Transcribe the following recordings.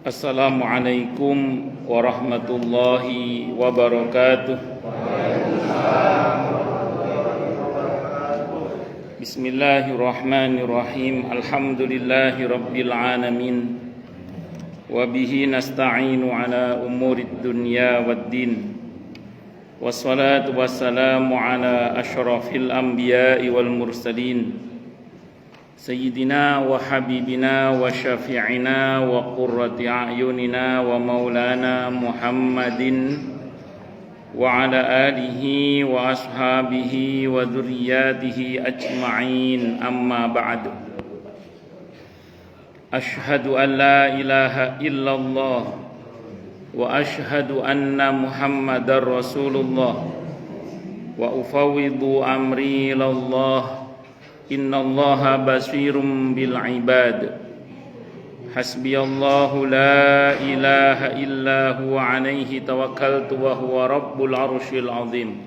Assalamualaikum warahmatullahi wabarakatuh. Bismillahirrahmanirrahim. Alhamdulillahi rabbil alamin. Wa bihi nasta'inu ala umurid dunya waddin. Wassalatu wassalamu ala asyrafil anbiya'i wal mursalin. Sayyidina wa habibina wa syafi'ina wa qurrati a'yunina wa maulana Muhammadin wa ala alihi wa ashabihi wa dzurriyyatihi ajma'in, amma ba'du. Ashhadu an la ilaha illallah wa ashhadu anna Muhammadar Rasulullah wa ufawwidu amri ilallah. Innallaha basirum bil ibad. Hasbiyallahu la ilaha illa huwa alaihi tawakkaltu wa huwa rabbul arsyil azim.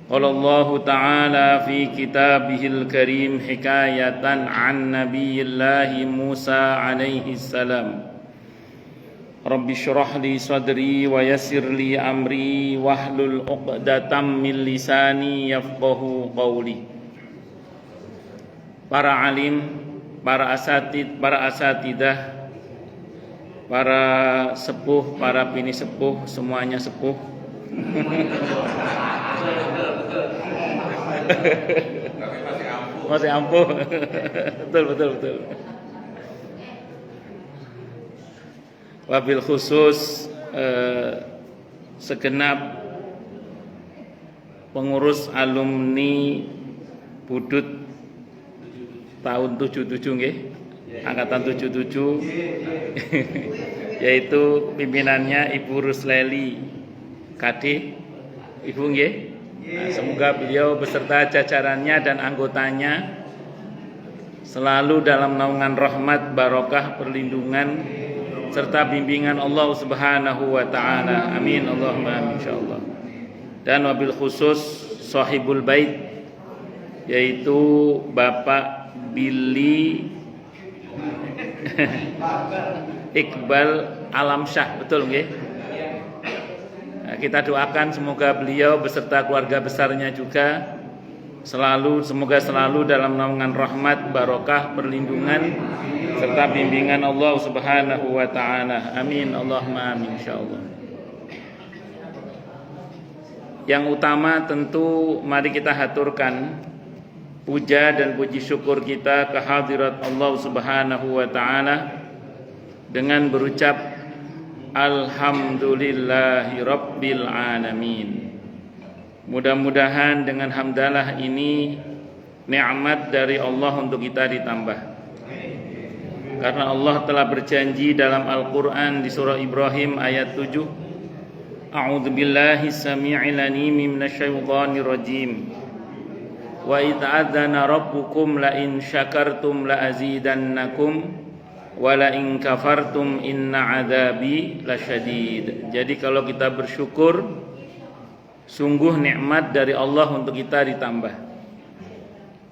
Qala Allah ta'ala fi kitabihil karim hikayatan an nabiyillahi Musa alaihi salam. Rabbi syrah li sadri wa yassir li amri wahlul 'uqdatam min lisani yafqahu qawli. Para alim, para asatid, para asatidah, para sepuh, para bini sepuh, semuanya sepuh. Masih ampuh. Betul. Wabil khusus segenap pengurus alumni Budut tahun 77 nggih, angkatan 77 yaitu pimpinannya Ibu Rusleli KD, Ibu nggih. Nah, semoga beliau beserta jajarannya dan anggotanya selalu dalam naungan rahmat, barokah, perlindungan serta bimbingan Allah Subhanahu wa taala. Amin Allahumma amin insyaallah. Dan wabil khusus sahibul bait yaitu Bapak Billy Iqbal Alamsyah, betul nggih? Nah, kita doakan semoga beliau beserta keluarga besarnya juga semoga selalu dalam naungan rahmat, barokah, perlindungan serta bimbingan Allah Subhanahu wa taala. Amin Allahumma amin insyaallah. Yang utama tentu mari kita haturkan puja dan puji syukur kita ke hadirat Allah Subhanahu wa taala dengan berucap alhamdulillahi rabbil alamin. Mudah-mudahan dengan hamdalah ini nikmat dari Allah untuk kita ditambah. Karena Allah telah berjanji dalam Al-Qur'an di surah Ibrahim ayat 7, A'udzubillahi samii'il 'aliim minasyaitonir rajim. Wa idh adzana rabbukum la in syakartum la azidannakum wa la in kafartum inna adzabi lasyadid. Jadi kalau kita bersyukur sungguh nikmat dari Allah untuk kita ditambah.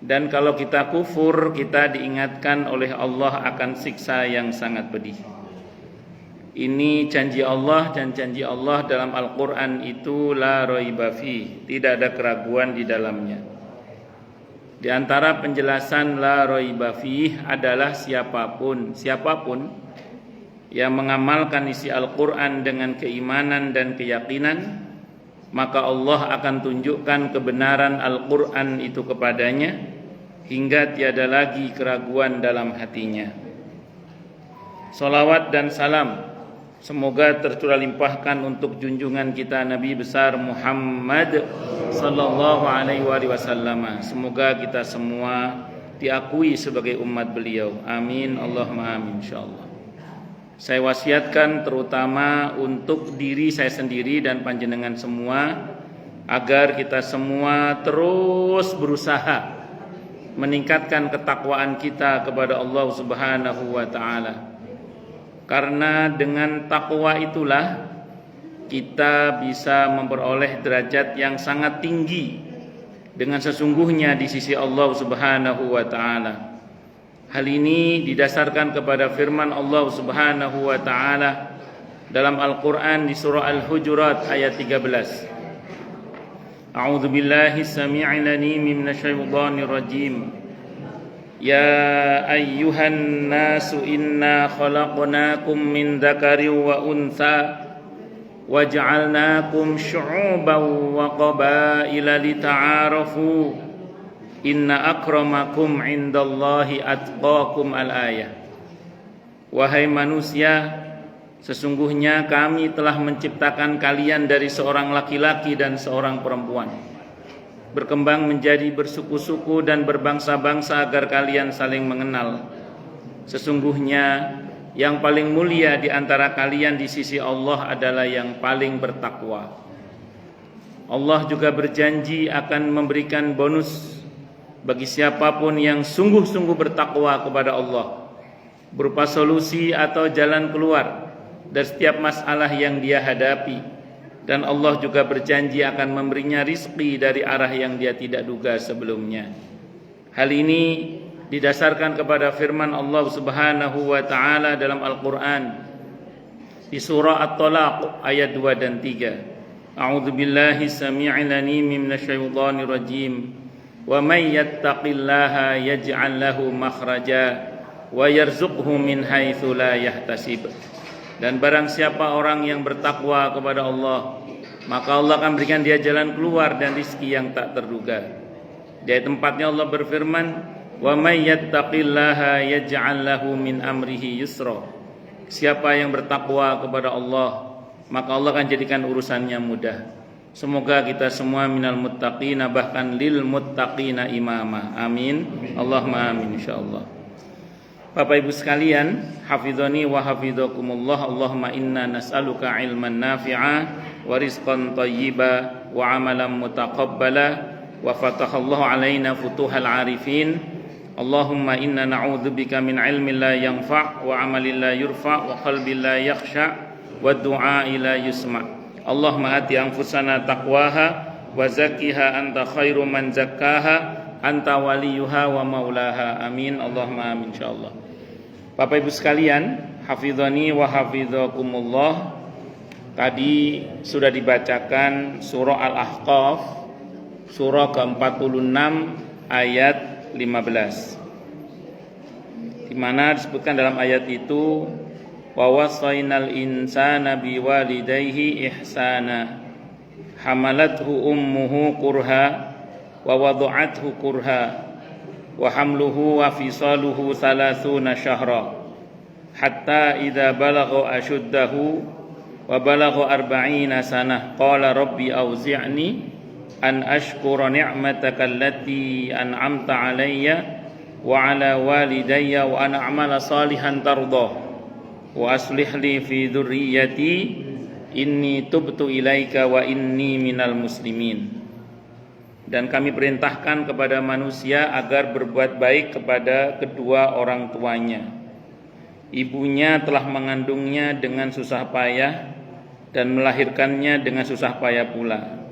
Dan kalau kita kufur kita diingatkan oleh Allah akan siksa yang sangat pedih. Ini janji Allah, dan janji Allah dalam Al-Qur'an itu la raiba fi, tidak ada keraguan di dalamnya. Di antara penjelasan la raiba fih adalah siapapun yang mengamalkan isi Al-Qur'an dengan keimanan dan keyakinan, maka Allah akan tunjukkan kebenaran Al-Qur'an itu kepadanya hingga tiada lagi keraguan dalam hatinya. Salawat dan salam semoga tercurah limpahkan untuk junjungan kita Nabi besar Muhammad sallallahu alaihi wasallam. Semoga kita semua diakui sebagai umat beliau. Amin Allahumma amin insyaallah. Saya wasiatkan terutama untuk diri saya sendiri dan panjenengan semua agar kita semua terus berusaha meningkatkan ketakwaan kita kepada Allah Subhanahu wa taala. Karena dengan takwa itulah kita bisa memperoleh derajat yang sangat tinggi dengan sesungguhnya di sisi Allah Subhanahu wa taala. Hal ini didasarkan kepada firman Allah Subhanahu wa taala dalam Al-Qur'an di surah Al-Hujurat ayat 13. A'udzu billahi samii'il 'aliim minasyaitonir rajim. Ya ayyuhan nasu inna khalaqnakum min dzakarin wa untha waj'alnakum syu'uban wa qabaila lita'arafu. Inna akramakum indallahi atqakum al-ayah. Wahai manusia, sesungguhnya kami telah menciptakan kalian dari seorang laki-laki dan seorang perempuan, berkembang menjadi bersuku-suku dan berbangsa-bangsa agar kalian saling mengenal. Sesungguhnya yang paling mulia di antara kalian di sisi Allah adalah yang paling bertakwa. Allah juga berjanji akan memberikan bonus bagi siapapun yang sungguh-sungguh bertakwa kepada Allah, berupa solusi atau jalan keluar dari setiap masalah yang dia hadapi. Dan Allah juga berjanji akan memberinya rizki dari arah yang dia tidak duga sebelumnya. Hal ini didasarkan kepada firman Allah Subhanahu wa taala dalam Al-Qur'an di surah At-Talaq ayat 2 dan 3. A'udzu billahi samii'il 'aliim minasyaitonir rajim. Wa may yattaqillaha yaj'al lahu makhraja wa yarzuqhu min haitsu la yahtasib. Dan barang siapa orang yang bertakwa kepada Allah, maka Allah akan berikan dia jalan keluar dan rezeki yang tak terduga. Di ayat tempatnya Allah berfirman, wa may yattaqillaha yaj'al lahu min amrihi yusra. Siapa yang bertakwa kepada Allah, maka Allah akan jadikan urusannya mudah. Semoga kita semua minal muttaqina, bahkan lil muttaqina imama. Amin. Allahumma amin insyaallah. Bapak Ibu sekalian, hafizani wa hafizakumullah. Allahumma inna nas'aluka ilman nafi'a wa rizqan thayyiba wa amalan mutaqabbala wa fatahallahu alaina futuhal arifin. Allahumma inna na'udzubika min ilmin la yanfa' wa amalin la yurfa' wa qalbin la yakhsha' wa du'a'i la yusma'. Allahumma ati anfusana taqwaha wa zakkiha anta khairu man zakkaha anta waliyuha wa maulaha. Amin. Allahumma amin insyaallah. Bapak Ibu sekalian, hafizani wa hafizakumullah. Tadi sudah dibacakan surah Al-Ahqaf, surah ke-46 ayat 15, di mana disebutkan dalam ayat itu, wa wasainal insana biwalidayhi ihsana hamalathu ummuhu kurha wa wada'athu kurha wa hamluhu wa fisaluhu 30 syahra hatta idza balagha ashuddahu wa balagha 40 sanah qala rabbi auzi'ni an ashkura ni'mataka allati an'amta alayya wa ala walidayya wa an a'mala salihan tardah wa aslih li fi dzurriyyati inni tubtu ilaika wa inni minal muslimin. Dan kami perintahkan kepada manusia agar berbuat baik kepada kedua orang tuanya. Ibunya telah mengandungnya dengan susah payah dan melahirkannya dengan susah payah pula.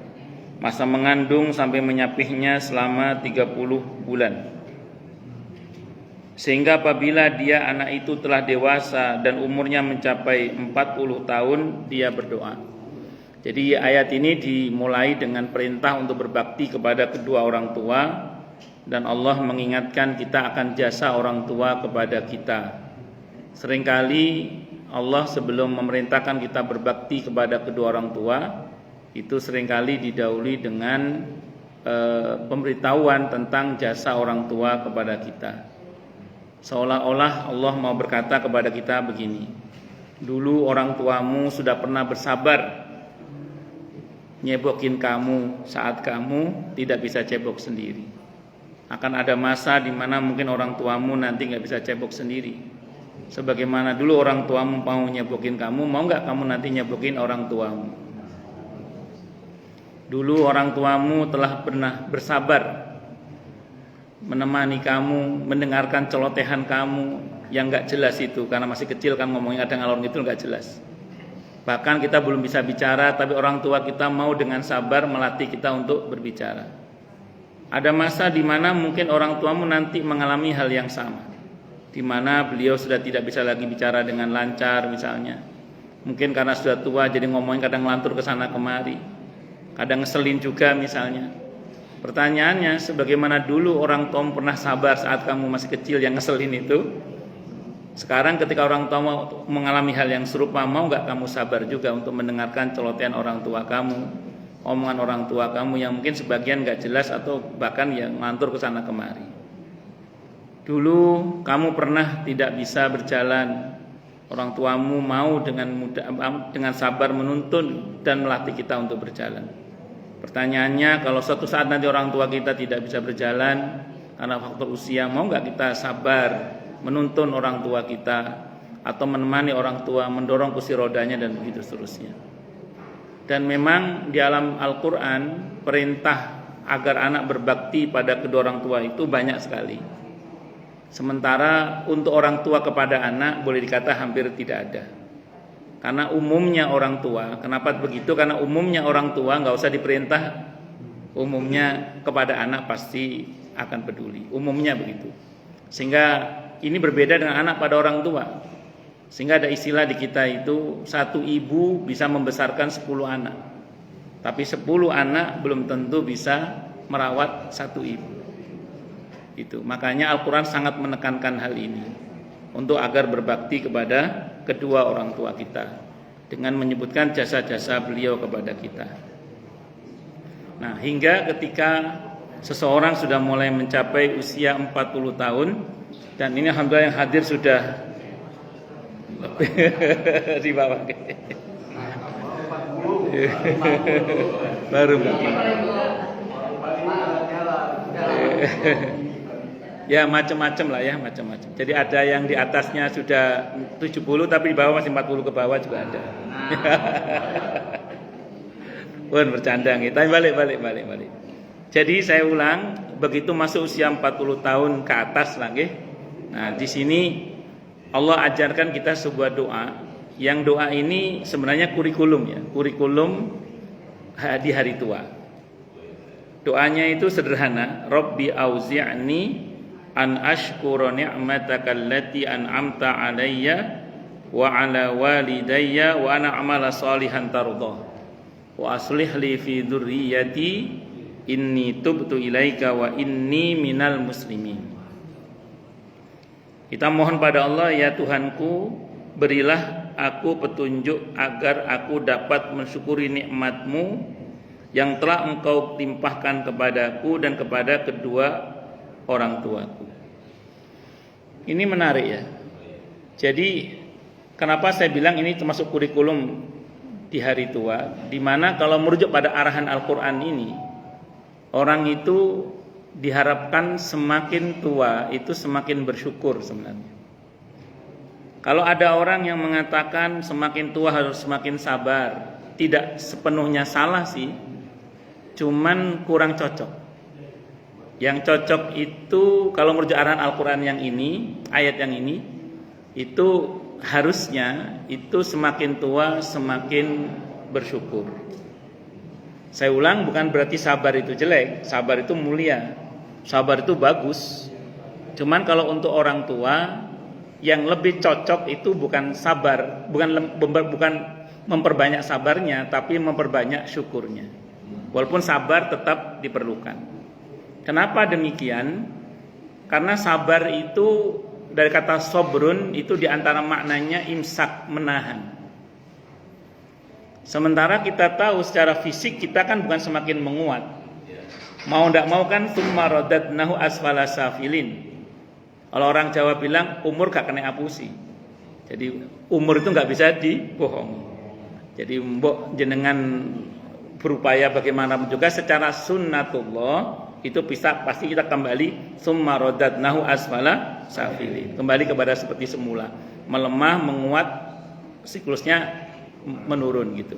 Masa mengandung sampai menyapihnya selama 30 bulan. Sehingga apabila dia anak itu telah dewasa dan umurnya mencapai 40 tahun, dia berdoa. Jadi ayat ini dimulai dengan perintah untuk berbakti kepada kedua orang tua, dan Allah mengingatkan kita akan jasa orang tua kepada kita. Seringkali Allah sebelum memerintahkan kita berbakti kepada kedua orang tua, itu seringkali didahului dengan pemberitahuan tentang jasa orang tua kepada kita. Seolah-olah Allah mau berkata kepada kita begini, dulu orang tuamu sudah pernah bersabar nyebokin kamu saat kamu tidak bisa cebok sendiri. Akan ada masa di mana mungkin orang tuamu nanti gak bisa cebok sendiri. Sebagaimana dulu orang tuamu mau nyebokin kamu, mau gak kamu nanti nyebokin orang tuamu? Dulu orang tuamu telah pernah bersabar menemani kamu, mendengarkan celotehan kamu yang gak jelas itu, karena masih kecil kan ngomongnya ada ngalor gitu gak jelas. Bahkan kita belum bisa bicara, tapi orang tua kita mau dengan sabar melatih kita untuk berbicara. Ada masa di mana mungkin orang tuamu nanti mengalami hal yang sama. di mana beliau sudah tidak bisa lagi bicara dengan lancar misalnya. Mungkin karena sudah tua jadi ngomongnya kadang ngelantur ke sana kemari. Kadang ngeselin juga misalnya. Pertanyaannya, sebagaimana dulu orang tua pernah sabar saat kamu masih kecil yang ngeselin itu, sekarang ketika orang tua mengalami hal yang serupa, mau nggak kamu sabar juga untuk mendengarkan celotehan orang tua kamu, omongan orang tua kamu yang mungkin sebagian nggak jelas atau bahkan yang ngelantur ke sana kemari. Dulu kamu pernah tidak bisa berjalan, orang tuamu mau dengan sabar menuntun dan melatih kita untuk berjalan. Pertanyaannya, kalau suatu saat nanti orang tua kita tidak bisa berjalan karena faktor usia, mau nggak kita sabar menuntun orang tua kita atau menemani orang tua, mendorong kursi rodanya dan begitu seterusnya. Dan memang di alam Al-Quran perintah agar anak berbakti pada kedua orang tua itu banyak sekali. Sementara untuk orang tua kepada anak boleh dikata hampir tidak ada. Karena umumnya orang tua, kenapa begitu? Karena umumnya orang tua nggak usah diperintah, umumnya kepada anak pasti akan peduli. Umumnya begitu. Sehingga ini berbeda dengan anak pada orang tua. Sehingga ada istilah di kita itu, satu ibu bisa membesarkan 10 anak. Tapi 10 anak belum tentu bisa merawat satu ibu. Itu. Makanya Al-Quran sangat menekankan hal ini. Untuk agar berbakti kepada kedua orang tua kita dengan menyebutkan jasa-jasa beliau kepada kita. Nah, hingga ketika seseorang sudah mulai mencapai usia 40 tahun, dan ini alhamdulillah yang hadir sudah di bawah. Baru ya macam-macam lah ya, macam-macam. Jadi ada yang di atasnya sudah 70 tapi di bawah masih 40 ke bawah juga ada. Pun bercanda gitu. Tapi balik. Jadi saya ulang, begitu masuk usia 40 tahun ke atas lagi. Nah, di sini Allah ajarkan kita sebuah doa. Yang doa ini sebenarnya kurikulum ya, kurikulum di hari tua. Doanya itu sederhana, Rabbi auzi'ni an ashkura ni'mataka allati an'amta 'alayya wa 'ala walidayya wa ana a'mala salihan tardah wa aslih li fi dzurriyyati inni tubtu ilaika wa inni minal muslimin. Kita mohon pada Allah, ya Tuhanku, berilah aku petunjuk agar aku dapat mensyukuri nikmat-Mu yang telah Engkau timpahkan kepadaku dan kepada kedua orang tuaku. Ini menarik ya. Jadi kenapa saya bilang ini termasuk kurikulum di hari tua, di mana kalau merujuk pada arahan Al-Quran ini, orang itu diharapkan semakin tua itu semakin bersyukur sebenarnya. Kalau ada orang yang mengatakan semakin tua harus semakin sabar, tidak sepenuhnya salah sih, cuman kurang cocok. Yang cocok itu kalau merujuk arahan Al-Quran yang ini, ayat yang ini, itu harusnya itu semakin tua semakin bersyukur. Saya ulang, bukan berarti sabar itu jelek, sabar itu mulia, sabar itu bagus. Cuman kalau untuk orang tua yang lebih cocok itu bukan sabar, bukan memperbanyak sabarnya, tapi memperbanyak syukurnya. Walaupun sabar tetap diperlukan. Kenapa demikian? Karena sabar itu dari kata sobrun itu diantara maknanya imsak, menahan. Sementara kita tahu secara fisik kita kan bukan semakin menguat. Mau tidak mau kan tsumma radadnahu asfala safilin. Kalau orang Jawa bilang umur gak kena apusi. Jadi umur itu gak bisa dibohongi. Jadi mbok jenengan berupaya bagaimanapun juga secara sunnatullah itu bisa pasti kita kembali tsumma radadnahu asfala safilin. Kembali kepada seperti semula, melemah, menguat, siklusnya menurun gitu.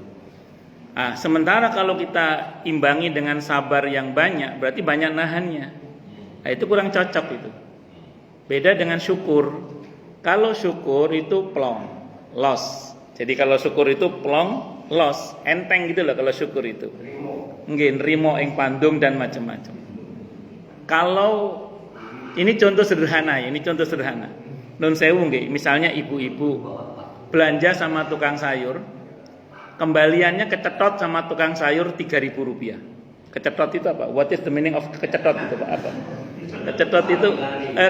Sementara kalau kita imbangi dengan sabar yang banyak, berarti banyak nahannya. Itu kurang cocok itu. Beda dengan syukur. Kalau syukur itu plong, los. Jadi kalau syukur itu plong, los, enteng gitu loh kalau syukur itu. Nggih, nrimo ing pandung dan macam-macam. Kalau ini contoh sederhana ya, ini contoh sederhana. Nun sewu nggih, misalnya ibu-ibu belanja sama tukang sayur, kembaliannya kecetot sama tukang sayur Rp3.000. Kecetot itu apa? What is the meaning of kecetot itu Pak? Apa? Kecetot itu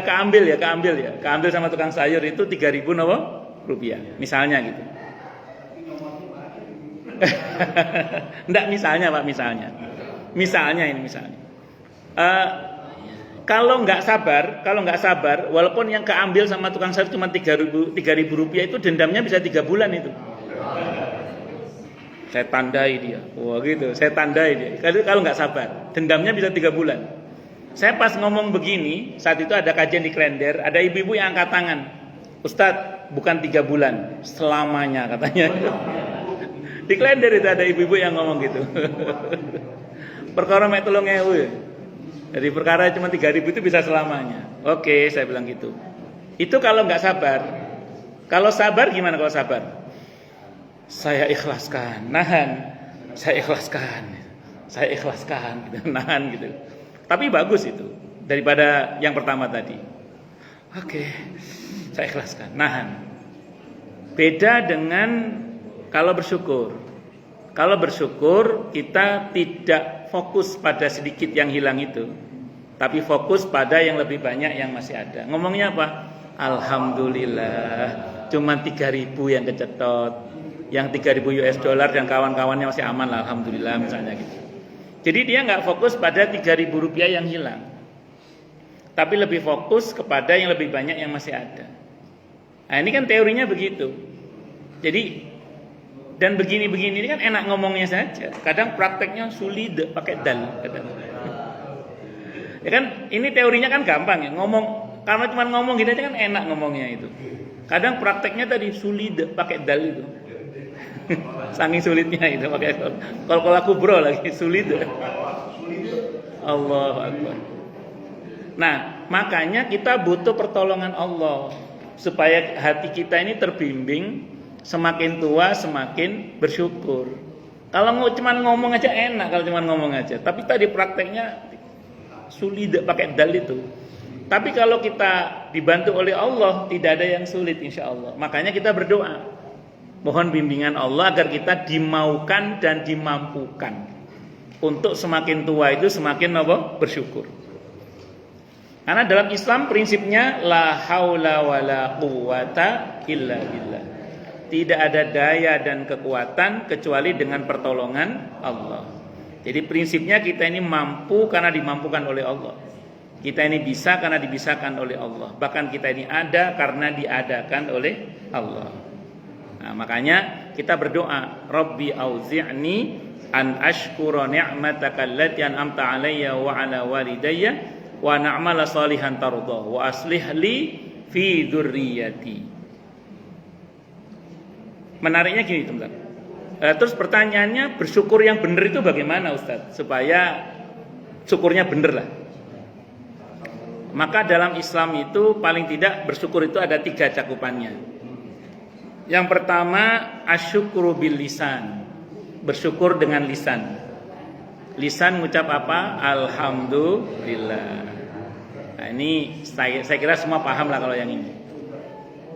keambil sama tukang sayur itu Rp3.000 misalnya gitu. Enggak, misalnya Pak, misalnya ini. Kalau nggak sabar, walaupun yang keambil sama tukang sayur cuma Rp3.000 itu dendamnya bisa 3 bulan itu. Saya tandai dia, saya tandai dia. Kalau nggak sabar, dendamnya bisa 3 bulan. Saya pas ngomong begini, saat itu ada kajian di Klender, ada ibu-ibu yang angkat tangan. Ustadz, bukan 3 bulan, selamanya katanya. Di Klender itu ada ibu-ibu yang ngomong gitu. Perkara mek 3.000 ya. Jadi perkara cuma 3.000 itu bisa selamanya. Oke, saya bilang gitu. Itu kalau nggak sabar. Kalau sabar gimana kalau sabar? Saya ikhlaskan, nahan. Saya ikhlaskan, gitu, nahan gitu. Tapi bagus itu daripada yang pertama tadi. Oke, saya ikhlaskan, nahan. Beda dengan kalau bersyukur. Kalau bersyukur kita tidak fokus pada sedikit yang hilang itu, tapi fokus pada yang lebih banyak yang masih ada. Ngomongnya apa? Alhamdulillah, cuma 3.000 yang kecetot, yang 3.000 US dollar dan kawan-kawannya masih aman lah, alhamdulillah misalnya gitu. Jadi dia nggak fokus pada Rp3.000 yang hilang, tapi lebih fokus kepada yang lebih banyak yang masih ada. Nah ini kan teorinya begitu. Jadi dan begini-begini ini kan enak ngomongnya saja. Kadang prakteknya sulit pakai dal. Kadang. Ya kan ini teorinya kan gampang ya. Ngomong karena cuma ngomong gitu aja kan enak ngomongnya itu. Kadang prakteknya tadi sulit pakai dal itu. Saking sulitnya itu pakai kalau aku bro lagi sulit. Allahu Akbar. Nah, makanya kita butuh pertolongan Allah supaya hati kita ini terbimbing. Semakin tua semakin bersyukur. Kalau cuma ngomong aja enak, kalau cuma ngomong aja. Tapi tadi prakteknya sulit pakai dal itu. Tapi kalau kita dibantu oleh Allah, tidak ada yang sulit insya Allah. Makanya kita berdoa, mohon bimbingan Allah agar kita dimaukan dan dimampukan untuk semakin tua itu semakin bersyukur. Karena dalam Islam prinsipnya la haula wala quwata illa billah. Tidak ada daya dan kekuatan kecuali dengan pertolongan Allah. Jadi prinsipnya kita ini mampu karena dimampukan oleh Allah. Kita ini bisa karena dibisakan oleh Allah. Bahkan kita ini ada karena diadakan oleh Allah. Nah, makanya kita berdoa, Rabbi auzi'ni an ashkura ni'mataka allati an'amta 'alayya wa 'ala walidayya wa na'mala salihan tardah wa aslih li fi dzurriyyati. Menariknya gini teman-teman. Terus pertanyaannya, bersyukur yang benar itu bagaimana Ustaz? Supaya syukurnya benar lah. Maka dalam Islam itu paling tidak bersyukur itu ada 3 cakupannya. Yang pertama asyukru bil lisan. Bersyukur dengan lisan. Lisan mengucap apa? Alhamdulillah. Nah ini saya kira semua paham lah kalau yang ini.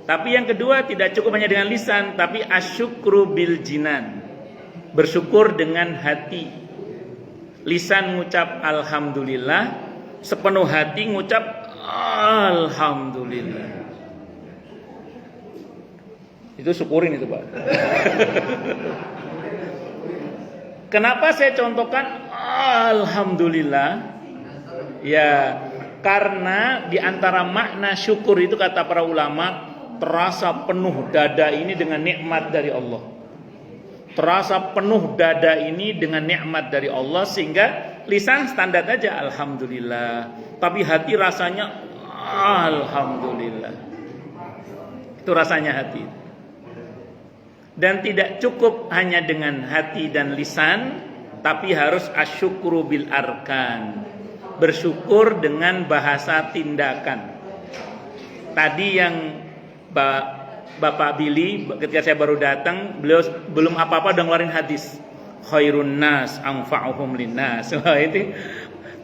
Tapi yang kedua tidak cukup hanya dengan lisan, tapi asyukru bil jinan. Bersyukur dengan hati. Lisan mengucap alhamdulillah, sepenuh hati mengucap alhamdulillah. Itu syukurin itu, Pak. Kenapa saya contohkan alhamdulillah? Ya, karena di antara makna syukur itu kata para ulama terasa penuh dada ini dengan nikmat dari Allah. Terasa penuh dada ini dengan nikmat dari Allah sehingga lisan standar aja alhamdulillah, tapi hati rasanya alhamdulillah. Itu rasanya hati. Dan tidak cukup hanya dengan hati dan lisan, tapi harus asyukru bil arkan. Bersyukur dengan bahasa tindakan. Tadi yang Bapak Billy ketika saya baru datang, beliau belum apa-apa udah ngeluarin hadis khairun nas anfa'uhum linnas. Wah, itu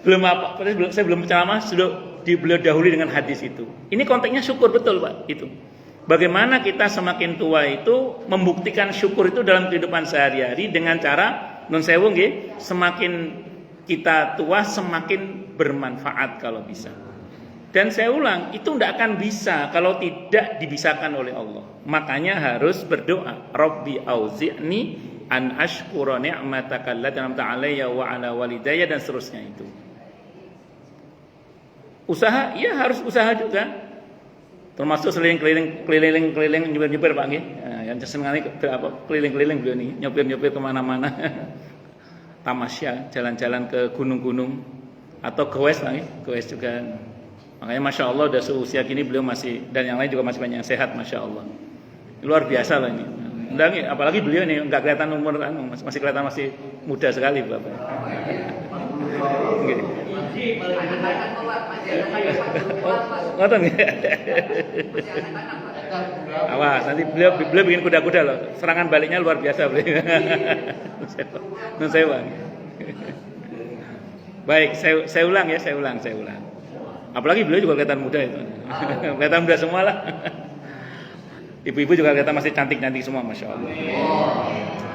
belum apa, saya belum ceramah sudah beliau dahului dengan hadis itu. Ini konteksnya syukur betul Pak itu. Bagaimana kita semakin tua itu membuktikan syukur itu dalam kehidupan sehari-hari dengan cara nun sewu nggih, semakin kita tua semakin bermanfaat kalau bisa. Dan saya ulang, itu tidak akan bisa kalau tidak dibisakan oleh Allah. Makanya harus berdoa, Rabbi auzi'ni an ashkura ni'mataka allati an'amta 'alayya wa 'ala walidayya dan seterusnya itu. Usaha, iya harus usaha juga. Termasuk keliling-keliling nyopir Pak nggih. Nah, yang senengane keliling-keliling beliau nih, nyopir-nyopir kemana-mana. Tamasya, jalan-jalan ke gunung-gunung atau goes Pak nggih, goes juga. Makanya Masya Allah udah seusia gini beliau masih, dan yang lain juga masih banyak yang sehat Masya Allah. Luar biasa lah ini. Apalagi beliau nih nggak kelihatan umur, masih kelihatan masih muda sekali Bapak. Ngoten nggih. Awas nanti beliau bikin kuda-kuda loh. Serangan baliknya luar biasa beliau. Nun sewu. Baik, saya ulang ya, saya ulang. Apalagi beliau juga kelihatan muda itu. Kelihatan muda semua lah. Ibu-ibu juga kelihatan masih cantik-cantik semua, Masya Allah.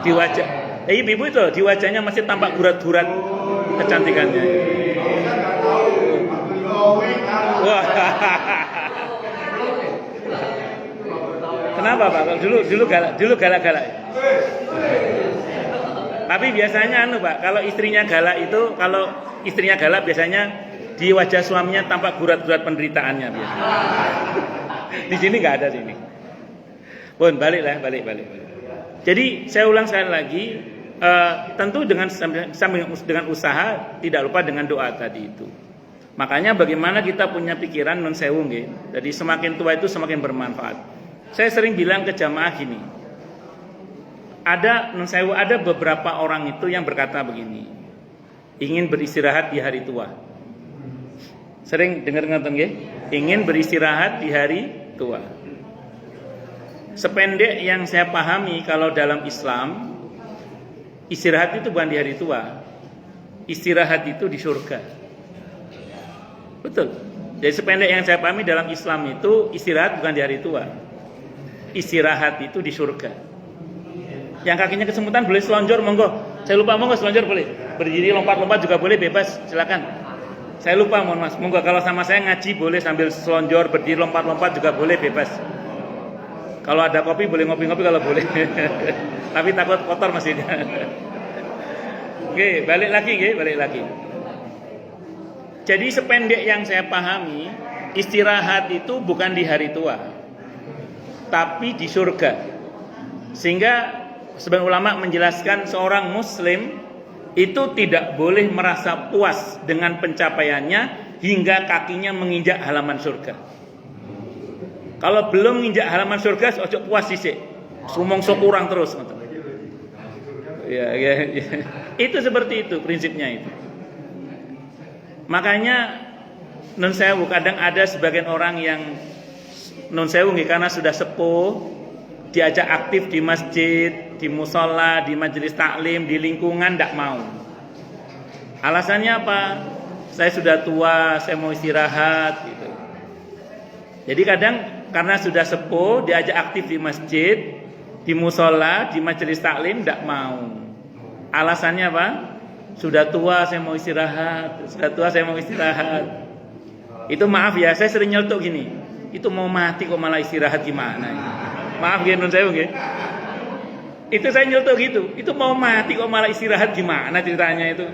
Di wajah, ibu-ibu itu di wajahnya masih tampak gurat-gurat kecantikannya. Wah. Kenapa Pak? Dulu galak-galak. Tapi biasanya Pak, kalau istrinya galak biasanya di wajah suaminya tampak gurat-gurat penderitaannya biasanya. Di sini nggak ada sini. Pun balik. Jadi saya ulang sekali lagi, tentu dengan usaha, tidak lupa dengan doa tadi itu. Makanya bagaimana kita punya pikiran nun sewu nggih. Jadi semakin tua itu semakin bermanfaat. Saya sering bilang ke jamaah gini. Ada nun sewu, ada beberapa orang itu yang berkata begini. Ingin beristirahat di hari tua. Sering dengar ngoten nggih? Ingin beristirahat di hari tua. Sependek yang saya pahami kalau dalam Islam, istirahat itu bukan di hari tua. Istirahat itu di surga. Betul. Jadi sependek yang saya pahami dalam Islam itu istirahat bukan di hari tua. Istirahat itu di surga. Yang kakinya kesemutan boleh selonjor monggo. Saya lupa monggo selonjor boleh. Berdiri lompat-lompat juga boleh, bebas, silakan. Saya lupa mohon Mas. Monggo kalau sama saya ngaji boleh sambil selonjor, berdiri lompat-lompat juga boleh, bebas. Kalau ada kopi boleh ngopi-ngopi kalau boleh. Tapi takut kotor masjidnya. Oke, balik lagi. Jadi sependek yang saya pahami, istirahat itu bukan di hari tua, tapi di surga. Sehingga sebagian ulama menjelaskan seorang muslim itu tidak boleh merasa puas dengan pencapaiannya hingga kakinya menginjak halaman surga. Kalau belum menginjak halaman surga, ojo puas sisik. Sumongso kurang terus. Ya. Itu seperti itu prinsipnya itu. Makanya nun sewu kadang ada sebagian orang yang nun sewu karena sudah sepuh, diajak aktif di masjid, di musola, di majelis taklim, di lingkungan tidak mau. Alasannya apa? Saya sudah tua, saya mau istirahat gitu. Jadi kadang karena sudah sepuh, diajak aktif di masjid, di musola, di majelis taklim tidak mau. Alasannya apa? Sudah tua saya mau istirahat. Itu maaf ya, saya sering nyeletuk gini. Itu mau mati kok malah istirahat gimana? Maaf ya nun sewu nggih. Itu saya nyeletuk gitu. Itu mau mati kok malah istirahat gimana ceritanya itu?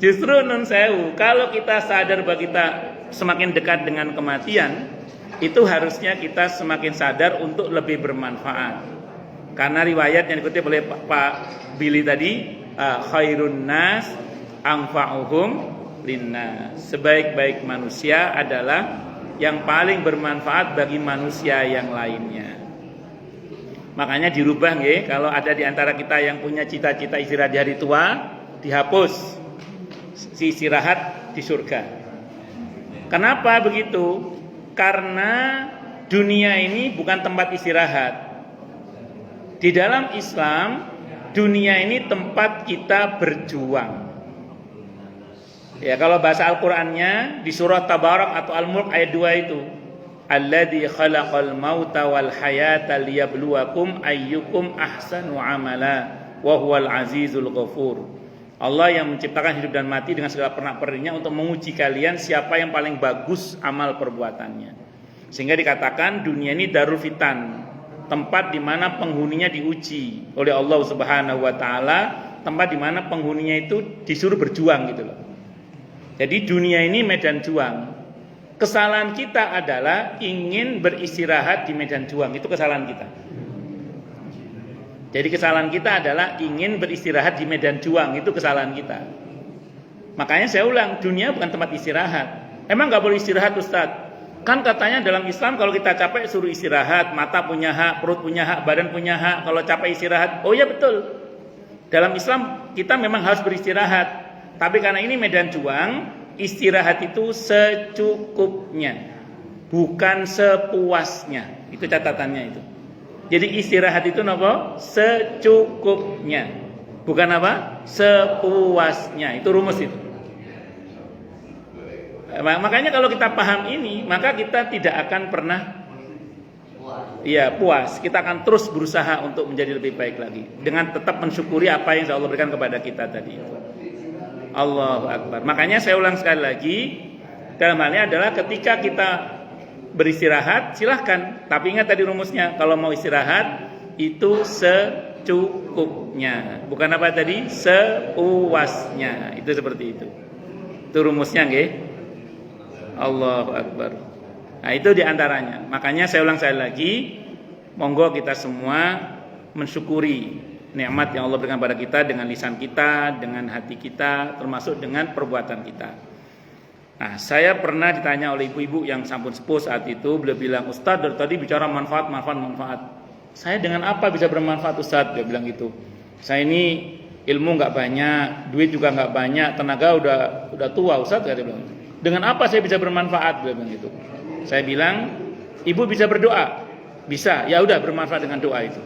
Justru nun sewu, kalau kita sadar bahwa kita semakin dekat dengan kematian, itu harusnya kita semakin sadar untuk lebih bermanfaat. Karena riwayat yang dikutip oleh Pak Billy tadi, khairun nas anfa'uhum linnas. Sebaik-baik manusia adalah yang paling bermanfaat bagi manusia yang lainnya. Makanya dirubah nggih, kalau ada di antara kita yang punya cita-cita istirahat di hari tua, dihapus si istirahat di surga. Kenapa begitu? Karena dunia ini bukan tempat istirahat. Di dalam Islam, dunia ini tempat kita berjuang. Ya, kalau bahasa Al-Qur'annya di surah Tabarak atau Al-Mulk ayat 2 itu, alladzi khalaqal mauta wal hayata liyabluwakum ayyukum ahsanu amala wa huwal azizul ghafur. Allah yang menciptakan hidup dan mati dengan segala pernak-perniknya untuk menguji kalian siapa yang paling bagus amal perbuatannya. Sehingga dikatakan dunia ini darul fitan, tempat di mana penghuninya diuji oleh Allah Subhanahu wa taala, tempat di mana penghuninya itu disuruh berjuang gitu loh. Jadi dunia ini medan juang. Kesalahan kita adalah ingin beristirahat di medan juang, itu kesalahan kita. Jadi kesalahan kita adalah ingin beristirahat di medan juang, itu kesalahan kita. Makanya saya ulang, dunia bukan tempat istirahat. Emang gak boleh istirahat Ustaz? Kan katanya dalam Islam kalau kita capek suruh istirahat, mata punya hak, perut punya hak, badan punya hak. Kalau capek istirahat, oh iya betul. Dalam Islam kita memang harus beristirahat. Tapi karena ini medan juang, istirahat itu secukupnya, bukan sepuasnya. Itu catatannya itu. Jadi istirahat itu apa? Secukupnya, bukan apa? Sepuasnya. Itu rumus itu. Makanya kalau kita paham ini, maka kita tidak akan pernah puas. Kita akan terus berusaha untuk menjadi lebih baik lagi dengan tetap mensyukuri apa yang Allah berikan kepada kita tadi itu. Allahu Akbar. Makanya saya ulang sekali lagi, dalam hal ini adalah ketika kita beristirahat silahkan, tapi ingat tadi rumusnya, kalau mau istirahat itu secukupnya, bukan apa tadi, sepuasnya. Itu seperti itu. Itu rumusnya nggih. Allahu Akbar. Nah, itu diantaranya. Makanya saya ulang sekali lagi, monggo kita semua mensyukuri nikmat yang Allah berikan pada kita dengan lisan kita, dengan hati kita, termasuk dengan perbuatan kita. Nah, saya pernah ditanya oleh ibu-ibu yang sampun sepuh saat itu, beliau bilang, Ustaz dari tadi bicara manfaat. Saya dengan apa bisa bermanfaat Ustaz? Dia bilang gitu. Saya ini ilmu nggak banyak, duit juga nggak banyak, tenaga udah tua Ustaz, dia bilang. Dengan apa saya bisa bermanfaat? Dia bilang gitu. Saya bilang, ibu bisa berdoa, bisa. Ya udah bermanfaat dengan doa itu.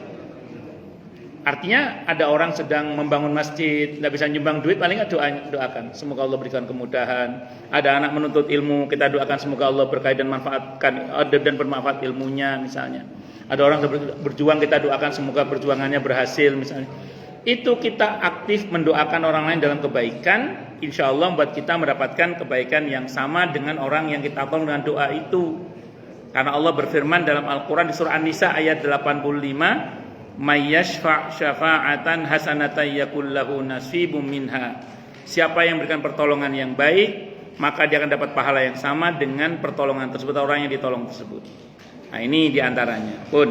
Artinya ada orang sedang membangun masjid, tidak bisa nyumbang duit, paling nggak doakan. Semoga Allah berikan kemudahan. Ada anak menuntut ilmu, kita doakan semoga Allah berkahi dan manfaatkan dan bermanfaat ilmunya misalnya. Ada orang berjuang, kita doakan semoga perjuangannya berhasil misalnya. Itu kita aktif mendoakan orang lain dalam kebaikan, insya Allah membuat kita mendapatkan kebaikan yang sama dengan orang yang kita tolong dengan doa itu. Karena Allah berfirman dalam Al-Quran di surah An-Nisa ayat 85, may yashfa' syafa'atan hasanatan yakul lahu nasibum minha. Siapa yang memberikan pertolongan yang baik, maka dia akan dapat pahala yang sama dengan pertolongan tersebut, orang yang ditolong tersebut. Nah, ini diantaranya. Pun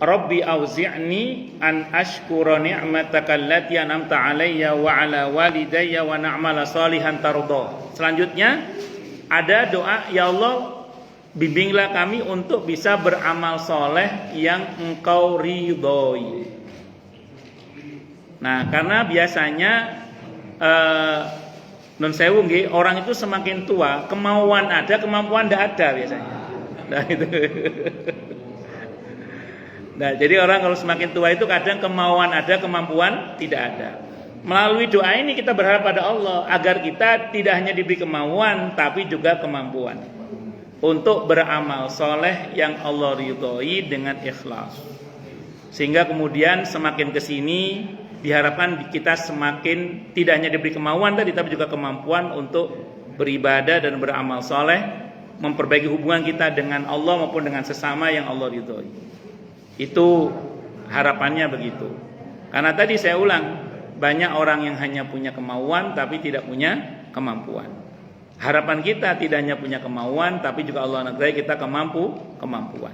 Rabbi auzi'ni an ashkura ni'mataka allati an'amta 'alayya wa 'ala walidayya wa na'mala salihan tarda. Selanjutnya ada doa, ya Allah bimbinglah kami untuk bisa beramal soleh yang engkau ridhoi. Nah, karena biasanya nun sewu nggih, orang itu semakin tua, kemauan ada, kemampuan tidak ada biasanya. Nah, itu. Nah, jadi orang kalau semakin tua itu kadang kemauan ada, kemampuan tidak ada. Melalui doa ini kita berharap pada Allah agar kita tidak hanya diberi kemauan tapi juga kemampuan untuk beramal soleh yang Allah ridhoi dengan ikhlas. Sehingga kemudian semakin kesini diharapkan kita semakin tidak hanya diberi kemauan tadi, tapi juga kemampuan untuk beribadah dan beramal soleh, memperbaiki hubungan kita dengan Allah maupun dengan sesama yang Allah ridhoi. Itu harapannya begitu. Karena tadi saya ulang, banyak orang yang hanya punya kemauan tapi tidak punya kemampuan. Harapan kita tidak hanya punya kemauan, tapi juga Allah anugerahi kita kemampuan.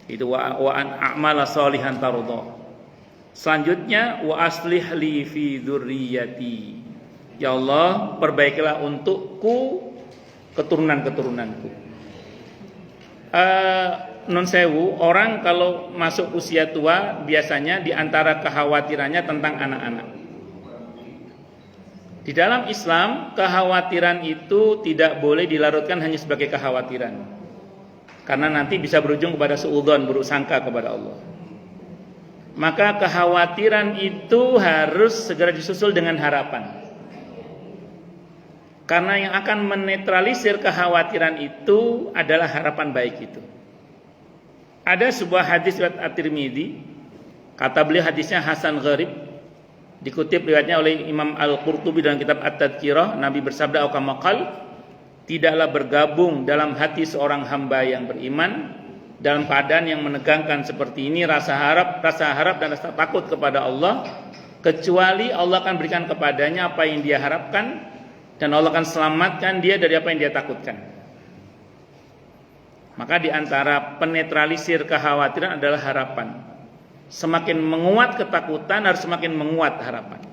Itu wa an a'mala sholihan tarudha. Selanjutnya wa aslih li fi dzurriyyati. Ya Allah, perbaikilah untukku keturunan-keturunanku. Non sewu, orang kalau masuk usia tua biasanya diantara kekhawatirannya tentang anak-anak. Di dalam Islam, kekhawatiran itu tidak boleh dilarutkan hanya sebagai kekhawatiran, karena nanti bisa berujung kepada suudzon, buruk sangka kepada Allah. maka kekhawatiran itu harus segera disusul dengan harapan. Karena yang akan menetralisir kekhawatiran itu adalah harapan baik itu. Ada sebuah hadis riwayat At-Tirmidzi, kata beliau hadisnya hasan gharib, dikutip riwayatnya oleh Imam Al-Qurtubi dalam kitab At-Tadhkirah. Nabi bersabda, "Au kama qal, tidaklah bergabung dalam hati seorang hamba yang beriman dalam keadaan yang menegangkan seperti ini rasa harap dan rasa takut kepada Allah, kecuali Allah akan berikan kepadanya apa yang dia harapkan dan Allah akan selamatkan dia dari apa yang dia takutkan." Maka di antara penetralisir kekhawatiran adalah harapan. Semakin menguat ketakutan harus semakin menguat harapan.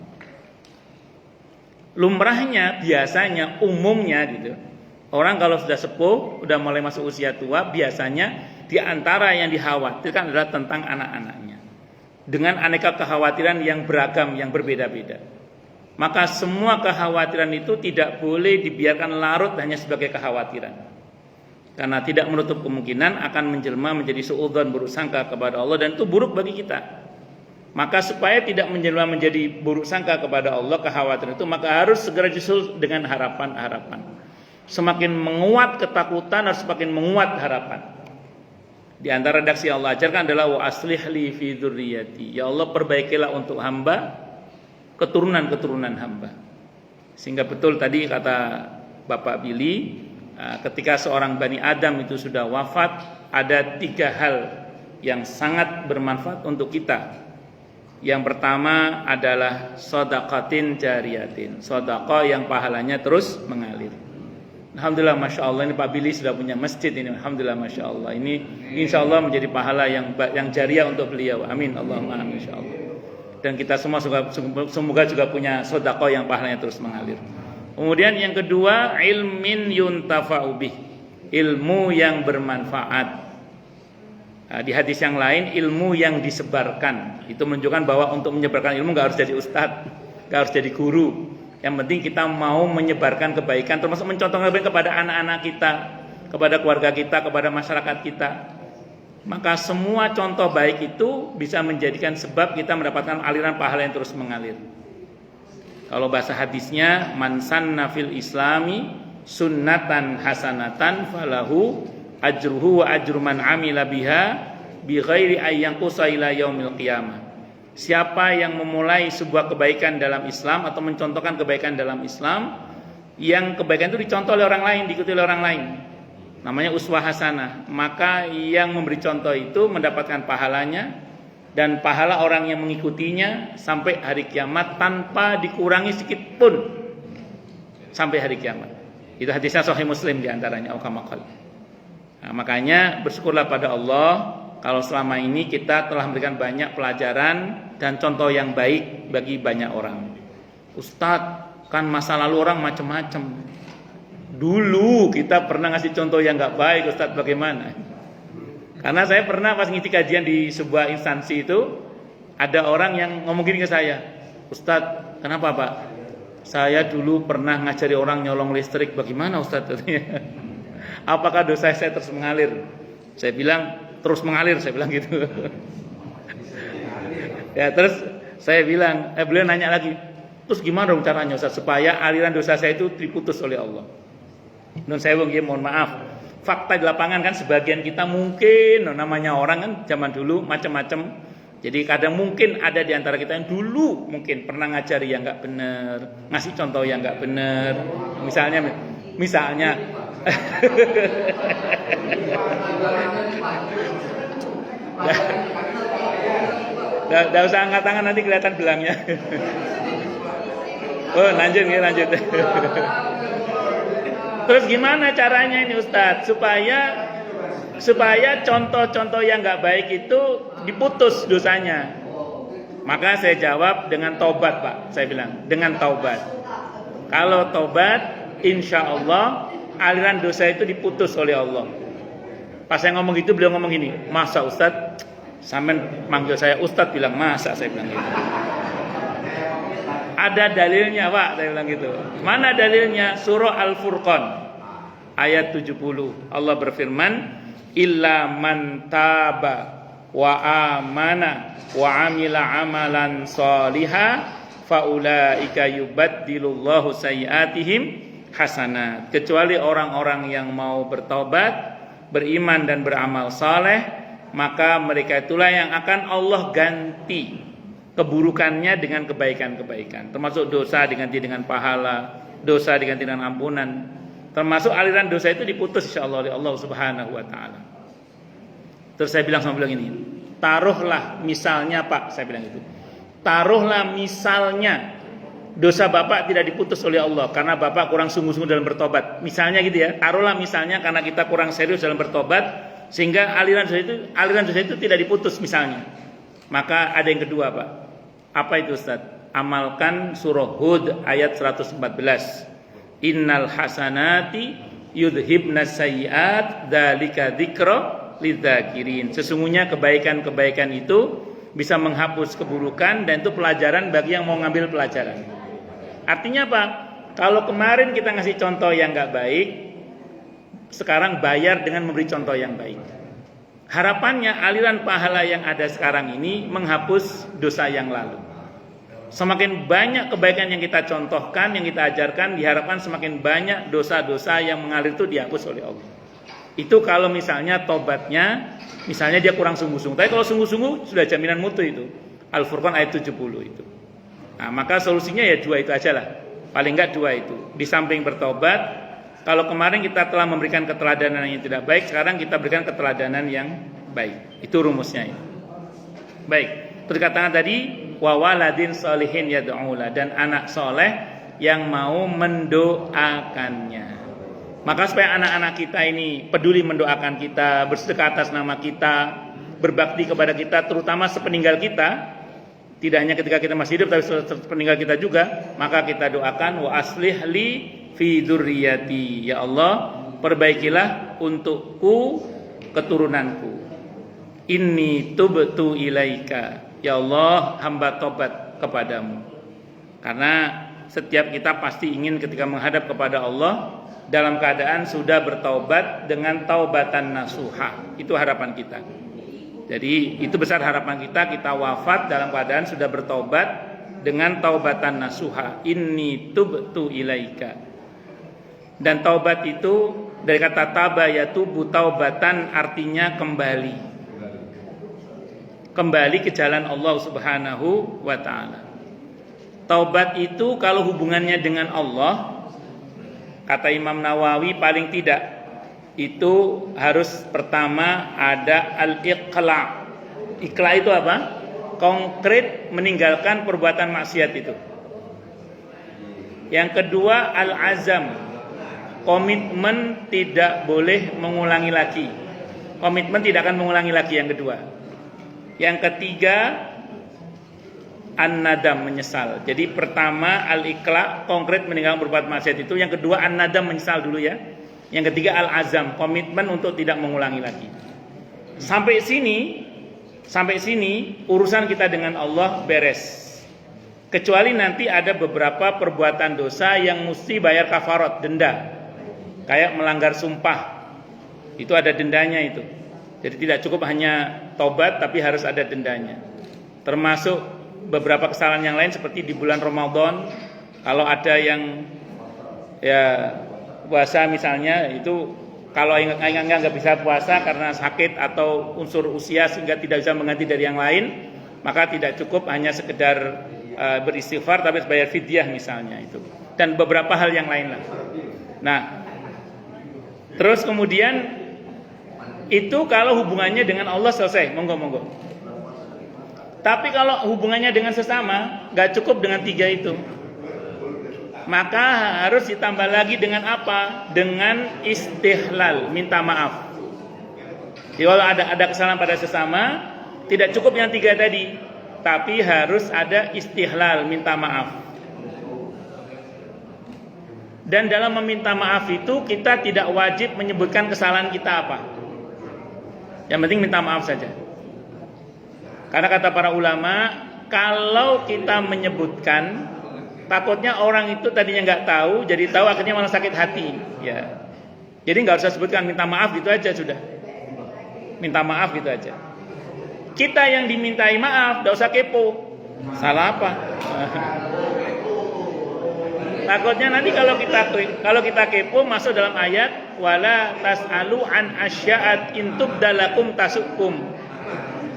Lumrahnya, biasanya, umumnya gitu, orang kalau sudah sepuh, udah mulai masuk usia tua, biasanya di antara yang dikhawatirkan adalah tentang anak-anaknya. Dengan aneka kekhawatiran yang beragam, yang berbeda-beda. Maka semua kekhawatiran itu tidak boleh dibiarkan larut hanya sebagai kekhawatiran. Karena tidak menutup kemungkinan akan menjelma menjadi suudzon, buruk sangka kepada Allah, dan itu buruk bagi kita. Maka supaya tidak menjelma menjadi buruk sangka kepada Allah, kekhawatiran itu, maka harus segera disusul dengan harapan-harapan. Semakin menguat ketakutan harus semakin menguat harapan. Di antara redaksi yang Allah ajarkan adalah wa aslih li fi dzurriyyati. Ya Allah, perbaikilah untuk hamba keturunan-keturunan hamba. Sehingga betul tadi kata Bapak Billy, ketika seorang Bani Adam itu sudah wafat, ada 3 hal yang sangat bermanfaat untuk kita. Yang pertama adalah shadaqatin jariyatin, sedekah yang pahalanya terus mengalir. Alhamdulillah, Masya Allah, ini Pak Billy sudah punya masjid ini. Alhamdulillah, Masya Allah, ini insya Allah menjadi pahala yang jariah untuk beliau. Amin, Allahumma amin, insya Allah. Dan kita semua semoga juga punya sedekah yang pahalanya terus mengalir. Kemudian yang kedua, ilmin yuntafa'u bih, ilmu yang bermanfaat. Di hadis yang lain, ilmu yang disebarkan. Itu menunjukkan bahwa untuk menyebarkan ilmu gak harus jadi ustadz, gak harus jadi guru. Yang penting kita mau menyebarkan kebaikan, termasuk mencontohkan kebaikan kepada anak-anak kita, kepada keluarga kita, kepada masyarakat kita. Maka semua contoh baik itu bisa menjadikan sebab kita mendapatkan aliran pahala yang terus mengalir. Kalau bahasa hadisnya, man sanna fil islami sunnatan hasanatan falahu ajruhu wa ajru man amila biha bi ghairi ayyanqusa ila yaumil qiyamah. Siapa yang memulai sebuah kebaikan dalam Islam atau mencontohkan kebaikan dalam Islam, yang kebaikan itu dicontoh oleh orang lain, diikuti oleh orang lain, namanya uswah hasanah, maka yang memberi contoh itu mendapatkan pahalanya dan pahala orang yang mengikutinya sampai hari kiamat tanpa dikurangi sedikit pun sampai hari kiamat. Itu hadisnya Sahih Muslim diantaranya. Nah, makanya bersyukurlah pada Allah kalau selama ini kita telah memberikan banyak pelajaran dan contoh yang baik bagi banyak orang. Ustadz, kan masa lalu orang macam-macam. Dulu kita pernah ngasih contoh yang gak baik, Ustadz, bagaimana? Karena saya pernah pas ngisi kajian di sebuah instansi itu, ada orang yang ngomong gini ke saya, Ustadz, kenapa Pak? Saya dulu pernah ngajari orang nyolong listrik, bagaimana Ustadz? Apakah dosa saya terus mengalir? Saya bilang, terus mengalir, saya bilang gitu. Ya, terus saya bilang, beliau nanya lagi, terus gimana dong caranya Ustaz supaya aliran dosa saya itu diputus oleh Allah? Dan saya mohon maaf, fakta di lapangan kan sebagian kita mungkin, namanya orang kan zaman dulu macam-macam. Jadi kadang mungkin ada di antara kita yang dulu mungkin pernah ngajari yang nggak benar, ngasih contoh yang nggak benar. Misalnya Nggak usah angkat tangan, nanti kelihatan belangnya. Oh, lanjut. Terus gimana caranya ini Ustadz supaya contoh-contoh yang nggak baik itu diputus dosanya? Maka saya jawab dengan taubat, Pak. Saya bilang dengan taubat. Kalau taubat, insya Allah aliran dosa itu diputus oleh Allah. Pas saya ngomong gitu, beliau ngomong gini, masa Ustadz, sampean manggil saya Ustadz, bilang masa, saya bilang gitu. Ada dalilnya Pak, saya bilang gitu. Mana dalilnya? Surah Al-Furqan ayat 70. Allah berfirman, illa man taba wa amana wa amila amalan shaliha faulaika yubaddilullahu sayiatihim hasanat. Kecuali orang-orang yang mau bertobat, beriman dan beramal saleh, maka mereka itulah yang akan Allah ganti keburukannya dengan kebaikan-kebaikan. Termasuk dosa diganti dengan pahala, dosa diganti dengan ampunan. Termasuk aliran dosa itu diputus insyaallah oleh Allah Subhanahu wa taala. Terus saya bilang sama beliau ini, taruhlah misalnya Pak, saya bilang itu. Taruhlah misalnya dosa Bapak tidak diputus oleh Allah karena Bapak kurang sungguh-sungguh dalam bertobat. Misalnya gitu ya. Taruhlah misalnya karena kita kurang serius dalam bertobat sehingga aliran dosa itu tidak diputus misalnya. Maka ada yang kedua, Pak. Apa itu, Ustaz? Amalkan surah Hud ayat 114. Innal hasanati yudhibnas sayyiat dzalika dzikra lidzakirin. Sesungguhnya kebaikan-kebaikan itu bisa menghapus keburukan dan itu pelajaran bagi yang mau ngambil pelajaran. Artinya apa? Kalau kemarin kita ngasih contoh yang nggak baik, sekarang bayar dengan memberi contoh yang baik. Harapannya aliran pahala yang ada sekarang ini menghapus dosa yang lalu. Semakin banyak kebaikan yang kita contohkan, yang kita ajarkan, diharapkan semakin banyak dosa-dosa yang mengalir itu dihapus oleh Allah. Itu kalau misalnya tobatnya, misalnya dia kurang sungguh-sungguh. Tapi kalau sungguh-sungguh sudah jaminan mutu itu. Al-Furqan ayat 70 itu. Nah, maka solusinya ya dua itu aja lah. Paling enggak dua itu. Di samping bertobat, kalau kemarin kita telah memberikan keteladanan yang tidak baik, sekarang kita berikan keteladanan yang baik. Itu rumusnya itu. Baik. Terus katakan tadi wa waladin sholihin yad'ula, dan anak soleh yang mau mendoakannya. Maka supaya anak-anak kita ini peduli mendoakan kita, bersedekah atas nama kita, berbakti kepada kita, terutama sepeninggal kita, tidak hanya ketika kita masih hidup tapi sepeninggal kita juga, maka kita doakan wa aslih li fi dzurriyyati, ya Allah perbaikilah untukku keturunanku. Inni tubtu ilaika, ya Allah hamba tobat kepadamu. Karena setiap kita pasti ingin ketika menghadap kepada Allah dalam keadaan sudah bertaubat dengan taubatan nasuha. Itu harapan kita. Jadi itu besar harapan kita wafat dalam keadaan sudah bertaubat dengan taubatan nasuha. Inni tubtu ilaika. Dan taubat itu dari kata taba yatubu taubatan artinya kembali. Kembali ke jalan Allah Subhanahu wa taala. Taubat itu kalau hubungannya dengan Allah, kata Imam Nawawi paling tidak itu harus pertama ada al-iqla. Iqla itu apa? Konkret meninggalkan perbuatan maksiat itu. Yang kedua al-azam, komitmen tidak boleh mengulangi lagi. Komitmen tidak akan mengulangi lagi yang kedua. Yang ketiga an-nadam, menyesal. Jadi pertama al-iqla, konkret meninggalkan perbuatan maksiat itu. Yang kedua an-nadam, menyesal dulu ya. Yang ketiga al-azam, komitmen untuk tidak mengulangi lagi. Sampai sini urusan kita dengan Allah beres. Kecuali nanti ada beberapa perbuatan dosa yang mesti bayar kafarat, denda. Kayak melanggar sumpah. Itu ada dendanya itu. Jadi tidak cukup hanya tobat tapi harus ada dendanya. Termasuk beberapa kesalahan yang lain seperti di bulan Ramadan, kalau ada yang ya puasa misalnya, itu kalau nggak bisa puasa karena sakit atau unsur usia sehingga tidak bisa mengganti dari yang lain, maka tidak cukup hanya sekedar beristighfar tapi harus bayar fidyah misalnya itu. Dan beberapa hal yang lain lah. Nah, terus kemudian itu kalau hubungannya dengan Allah selesai, monggo. Tapi kalau hubungannya dengan sesama, gak cukup dengan 3 itu. Maka harus ditambah lagi dengan apa? Dengan istihlal, minta maaf. Jadi kalau ada kesalahan pada sesama, tidak cukup yang 3 tadi, tapi harus ada istihlal, minta maaf. Dan dalam meminta maaf itu kita tidak wajib menyebutkan kesalahan kita apa. Yang penting minta maaf saja. Karena kata para ulama, kalau kita menyebutkan, takutnya orang itu tadinya nggak tahu, jadi tahu akhirnya malah sakit hati. Ya, jadi nggak usah sebutkan, minta maaf gitu aja sudah. Minta maaf gitu aja. Kita yang dimintai maaf, tidak usah kepo. Salah apa? Takutnya nanti kalau kita kepo masuk dalam ayat wala tas'alu an asya'at intub dalakum tasukum.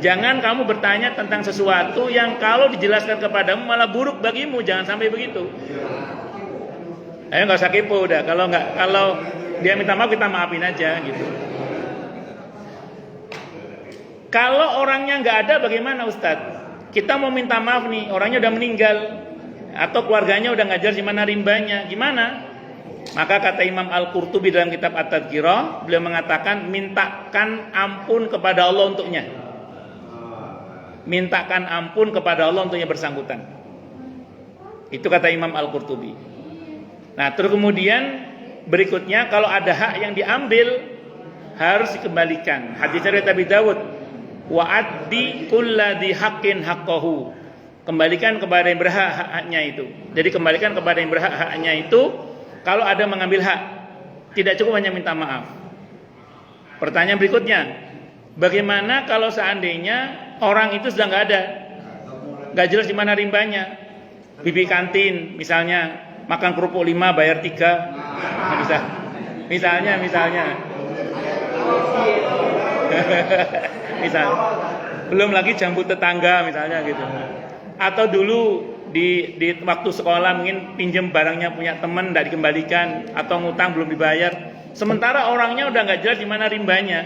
Jangan kamu bertanya tentang sesuatu yang kalau dijelaskan kepadamu malah buruk bagimu, jangan sampai begitu. Ayo nggak usah kepo udah. Kalau dia minta maaf kita maafin aja gitu. Kalau orangnya nggak ada bagaimana Ustadz? Kita mau minta maaf nih, orangnya udah meninggal atau keluarganya udah ngajar gimana rimbanya, gimana? Maka kata Imam Al-Qurtubi dalam kitab At-Tadhkirah, beliau mengatakan mintakan ampun kepada Allah untuknya. Mintakan ampun kepada Allah untuknya bersangkutan. Itu kata Imam Al-Qurtubi. Nah, terus kemudian berikutnya kalau ada hak yang diambil harus dikembalikan. Hadis dari Abi Dawud, wa addi kulladzi haqqin haqqahu. Kembalikan kepada yang berhak haknya itu. Jadi kembalikan kepada yang berhak haknya itu kalau ada mengambil hak. Tidak cukup hanya minta maaf. Pertanyaan berikutnya, bagaimana kalau seandainya orang itu sudah nggak ada, nggak jelas di mana rimbanya? Bibi kantin misalnya makan kerupuk 5 bayar 3, bisa. Misalnya. Misal, belum lagi jambu tetangga misalnya gitu. Atau dulu di waktu sekolah mungkin pinjam barangnya punya teman tidak dikembalikan atau ngutang belum dibayar. Sementara orangnya udah nggak jelas di mana rimbanya.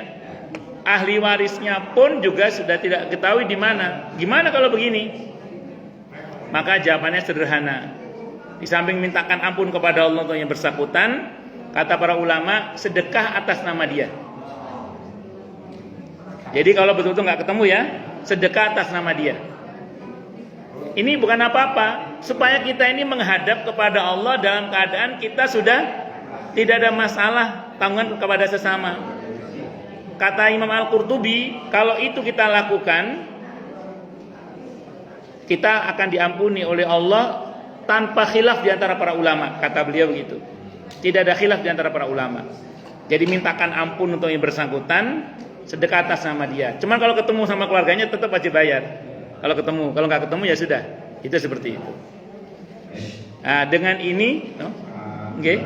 Ahli warisnya pun juga sudah tidak ketahui di mana. Gimana kalau begini? Maka jawabannya sederhana. Di samping mintakan ampun kepada Allah untuk yang bersangkutan, kata para ulama, sedekah atas nama dia. Jadi kalau betul-betul nggak ketemu ya, sedekah atas nama dia. Ini bukan apa-apa, supaya kita ini menghadap kepada Allah dalam keadaan kita sudah tidak ada masalah tanggungan kepada sesama. Kata Imam Al-Qurtubi, kalau itu kita lakukan, kita akan diampuni oleh Allah tanpa khilaf di antara para ulama. Kata beliau begitu. Tidak ada khilaf di antara para ulama. Jadi mintakan ampun untuk yang bersangkutan, sedekah atas nama dia. Cuman kalau ketemu sama keluarganya tetap wajib bayar. Kalau nggak ketemu ya sudah. Itu seperti itu. Nah, dengan ini, nggih.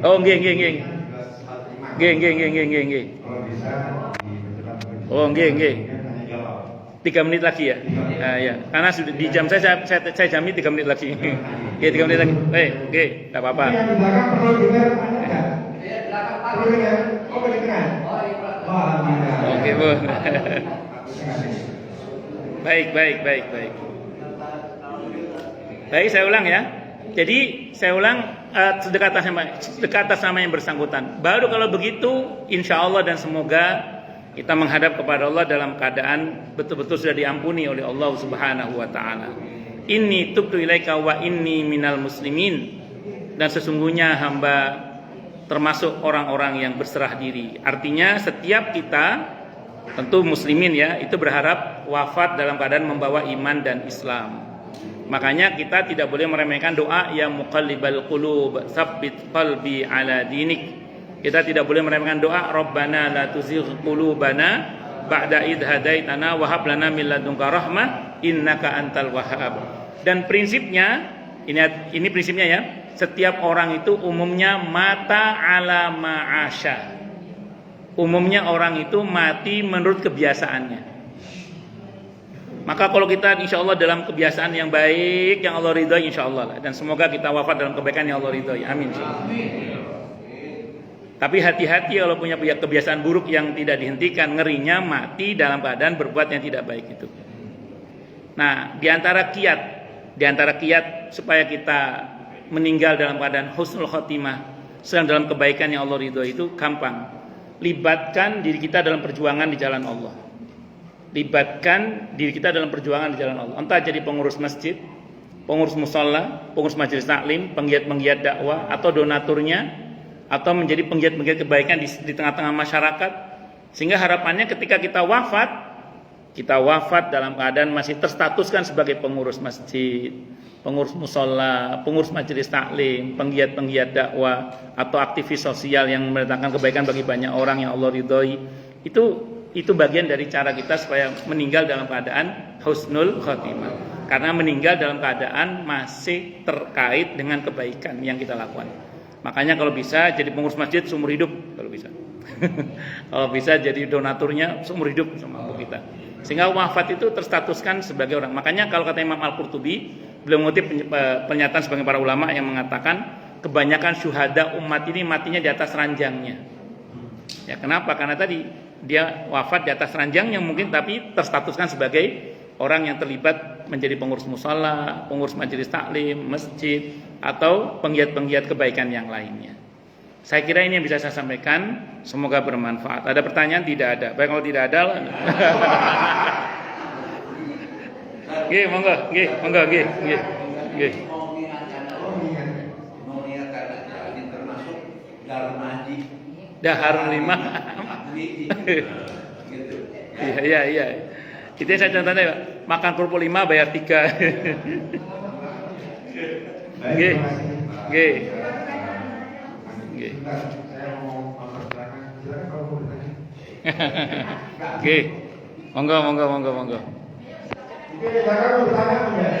Oh, nggih. Nggih. Oh, nggih. 3 menit lagi ya. Ya. Karena sudah di jam saya jami 3 menit lagi. Oke, 3 menit lagi. Oke, enggak apa-apa. Yang di belakang perlu dengar ada? Perlu dengar? Oh, kedengeran. Oh, alhamdulillah. Oke, Bu. Baik. Baik, saya ulang ya. Jadi saya ulang sedekah atas nama yang bersangkutan. Baru kalau begitu, insya Allah dan semoga kita menghadap kepada Allah dalam keadaan betul-betul sudah diampuni oleh Allah Subhanahu wa taala. Inni tubtu ilaika wa inni minal muslimin. Dan sesungguhnya hamba termasuk orang-orang yang berserah diri. Artinya setiap kita, tentu muslimin ya, itu berharap wafat dalam keadaan membawa iman dan Islam. Makanya kita tidak boleh meremehkan doa ya muqallibal qulub tsabbit qalbi ala dinik. Kita tidak boleh meremehkan doa Rabbana la tuzigh qulubana ba'da idh hadaitana wa hab lana min ladunka rahmah innaka antal wahhab. Dan prinsipnya ini prinsipnya ya, setiap orang itu umumnya mata ala ma'asya. Umumnya orang itu mati menurut kebiasaannya. Maka kalau kita insya Allah dalam kebiasaan yang baik, yang Allah ridhoi insya Allah lah. Dan semoga kita wafat dalam kebaikan yang Allah ridhoi. Amin. Tapi hati-hati kalau punya kebiasaan buruk yang tidak dihentikan, ngerinya mati dalam keadaan berbuat yang tidak baik itu. Nah, di antara kiat supaya kita meninggal dalam keadaan husnul khotimah, sedang dalam kebaikan yang Allah ridhoi itu gampang. Libatkan diri kita dalam perjuangan di jalan Allah. Libatkan diri kita dalam perjuangan di jalan Allah. Entah jadi pengurus masjid, pengurus musholla, pengurus majelis taklim, penggiat-penggiat dakwah, atau donaturnya, atau menjadi penggiat-penggiat kebaikan di tengah-tengah masyarakat. Sehingga harapannya ketika kita wafat dalam keadaan masih terstatuskan sebagai pengurus masjid, pengurus musholla, pengurus majelis taklim, penggiat-penggiat dakwah, atau aktivis sosial yang mendatangkan kebaikan bagi banyak orang yang Allah ridhoi. Itu itu bagian dari cara kita supaya meninggal dalam keadaan husnul khotimah. Karena meninggal dalam keadaan masih terkait dengan kebaikan yang kita lakukan. Makanya kalau bisa jadi pengurus masjid seumur hidup kalau bisa. Kalau bisa jadi donaturnya seumur hidup sama kita. Sehingga wafat itu terstatuskan sebagai orang. Makanya kalau kata Imam Al-Qurtubi, beliau mengutip pernyataan sebagian para ulama yang mengatakan kebanyakan syuhada umat ini matinya di atas ranjangnya. Ya, kenapa? Karena tadi dia wafat di atas ranjangnya mungkin, tapi terstatuskan sebagai orang yang terlibat menjadi pengurus musala, pengurus majelis taklim, masjid, atau penggiat-penggiat kebaikan yang lainnya. Saya kira ini yang bisa saya sampaikan. Semoga bermanfaat. Ada pertanyaan? Tidak ada. Baik, kalau tidak ada, Nggih, monggo, nggih, monggo, nggih, nggih. Nggih. Termasuk dalam haji. Dahar 5. Iya. Itu yang saya contohnya, Pak. Makan kerupuk 5 bayar 3. Nggih. Nggih. Nggih. Saya mau mempersilakan, silakan kalau mau bertanya. Nggih. Monggo. Oke, silakan mau bertanya enggak?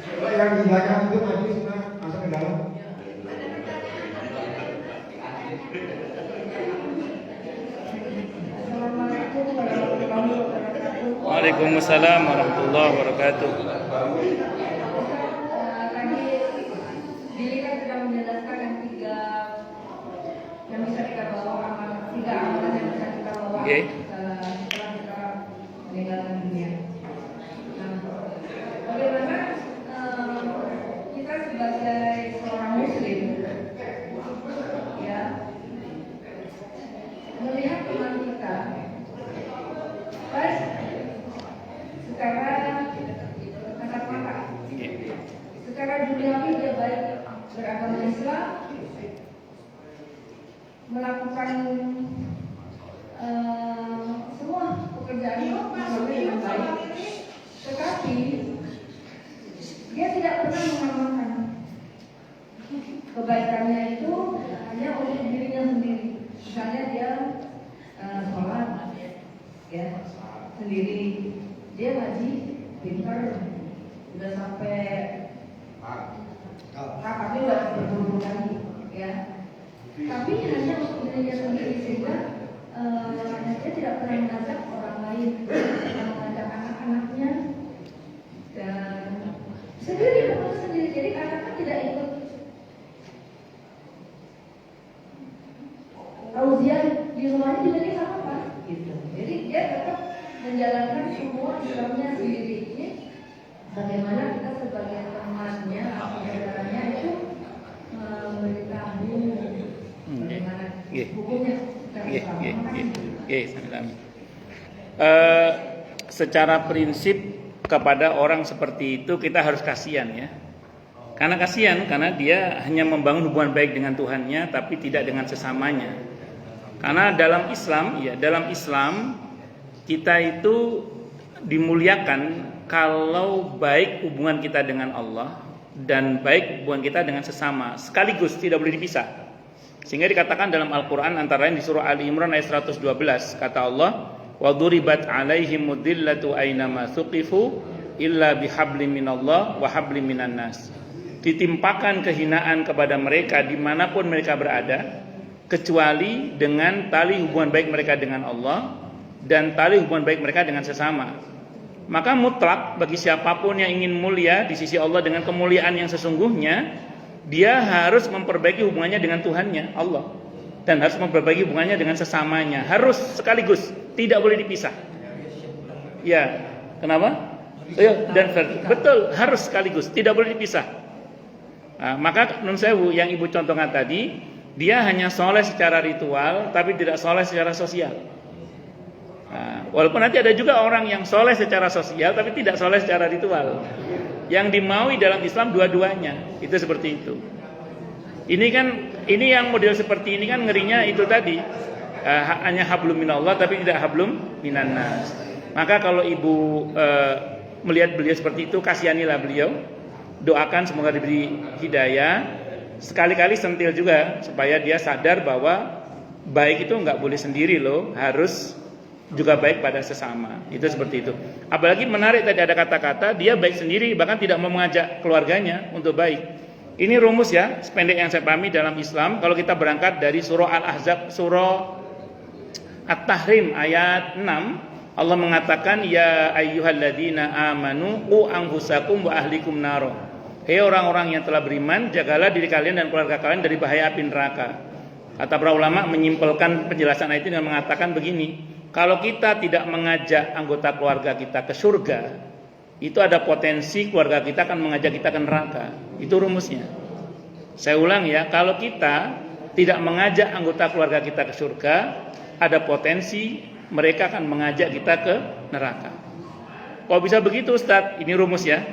Coba yang di belakang itu maju semua masuk ke dalam. Waalaikumsalam warahmatullahi wabarakatuh. Tadi Billy kan sudah menjelaskan yang tiga yang bisa kita bawa, tiga amalan yang bisa kita bawa Okay. Setelah kita meninggalkan dunia. Nah, bagaimana kita sebagai seorang muslim ya melihat teman kita baik secara kasat mata, secara duniawi dia baik beragama Islam, melakukan semua pekerjaan yang baik, tetapi dia tidak pernah mengamalkan kebaikannya itu hanya untuk dirinya sendiri. Misalnya dia sholat ya sendiri, dia ngaji pintar, udah sampai kakaknya udah berburu lagi ya, tapi hanya untuk dirinya sendiri, sehingga dia tidak pernah mengajak orang lain, mengajak anak-anaknya, dan sendiri. Jadi anak-anak tidak ikut ujian di rumahnya juga dia sama apa gitu. Jadi dia tetap menjalankan semua Islamnya sendiri. Ini bagaimana kita sebagai temannya atau saudaranya itu memberitahu bagaimana hukumnya. Secara prinsip kepada orang seperti itu kita harus kasihan ya. Karena kasihan, karena dia hanya membangun hubungan baik dengan Tuhannya tapi tidak dengan sesamanya. Karena dalam Islam kita itu dimuliakan kalau baik hubungan kita dengan Allah dan baik hubungan kita dengan sesama sekaligus, tidak boleh dipisah. Sehingga dikatakan dalam Al-Quran antara lain di surah Ali Imran ayat 112, kata Allah, wa duribat alaihimud dillatu aynama thuqifu illa bihablim minallah wa hablim minan nas. Ditimpakan kehinaan kepada mereka dimanapun mereka berada, kecuali dengan tali hubungan baik mereka dengan Allah dan tali hubungan baik mereka dengan sesama. Maka mutlak bagi siapapun yang ingin mulia di sisi Allah dengan kemuliaan yang sesungguhnya, dia harus memperbaiki hubungannya dengan Tuhannya Allah, dan harus memperbaiki hubungannya dengan sesamanya, harus sekaligus, tidak boleh dipisah. Ya, kenapa? Dan betul, harus sekaligus, tidak boleh dipisah. Nah, maka nun sewu yang ibu contohkan tadi, dia hanya soleh secara ritual tapi tidak soleh secara sosial. Nah, walaupun nanti ada juga orang yang soleh secara sosial tapi tidak soleh secara ritual. Yang dimaui dalam Islam dua-duanya, itu seperti itu. Ini yang model seperti ini kan ngerinya itu tadi, hanya hablum minallah tapi tidak hablum minannas. Maka kalau ibu melihat beliau seperti itu, kasihanilah beliau. Doakan semoga diberi hidayah. Sekali-kali sentil juga supaya dia sadar bahwa baik itu nggak boleh sendiri loh, harus juga baik pada sesama. Itu seperti itu. Apalagi menarik tadi ada kata-kata dia baik sendiri, bahkan tidak mau mengajak keluarganya untuk baik. Ini rumus ya, sependek yang saya pahami dalam Islam. Kalau kita berangkat dari surah Al-Ahzab, surah At-Tahrim ayat 6, Allah mengatakan ya ayyuhalladzina amanu qu anfusakum wa ahlikum naro. Hei orang-orang yang telah beriman, jagalah diri kalian dan keluarga kalian dari bahaya api neraka. Kata para ulama menyimpulkan penjelasan ayat ini dengan mengatakan begini, kalau kita tidak mengajak anggota keluarga kita ke surga, itu ada potensi keluarga kita akan mengajak kita ke neraka. Itu rumusnya. Saya ulang ya, kalau kita tidak mengajak anggota keluarga kita ke surga, ada potensi mereka akan mengajak kita ke neraka. Kok bisa begitu Ustaz? Ini rumus ya.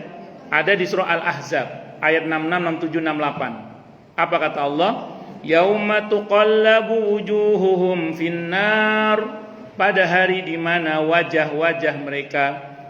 Ada di surah Al-Ahzab ayat 66, 67, 68. Apa kata Allah? Yauma tuqallabu wujuhuhum finnar. Pada hari di mana wajah-wajah mereka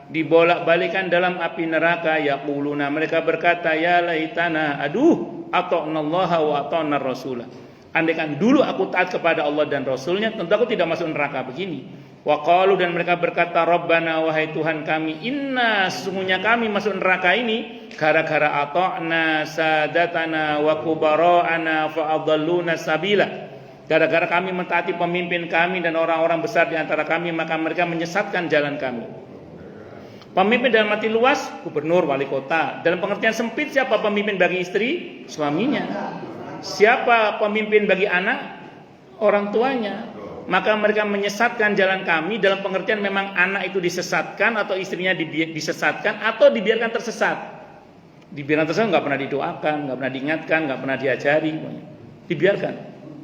dibolak-balikan dalam api neraka, yaquluna, mereka berkata ya laitana, aduh, ata'nallaha wa ata'nar rasulah. Andaikan dulu aku taat kepada Allah dan Rasulnya, tentu aku tidak masuk neraka begini. Wa qalu, dan mereka berkata, Rabbana, wahai Tuhan kami, inna, sesungguhnya kami masuk neraka ini gara-gara ata'na sadatana wa kubara'ana fa'adalluna sabila. Gara-gara kami mentaati pemimpin kami dan orang-orang besar di antara kami, maka mereka menyesatkan jalan kami. Pemimpin dalam arti luas, gubernur, wali kota. Dalam pengertian sempit, siapa pemimpin bagi istri? Suaminya. Siapa pemimpin bagi anak? Orang tuanya. Maka mereka menyesatkan jalan kami. Dalam pengertian memang anak itu disesatkan, atau istrinya disesatkan, atau dibiarkan tersesat. Dibiarkan tersesat, nggak pernah didoakan, nggak pernah diingatkan, nggak pernah diajari, dibiarkan.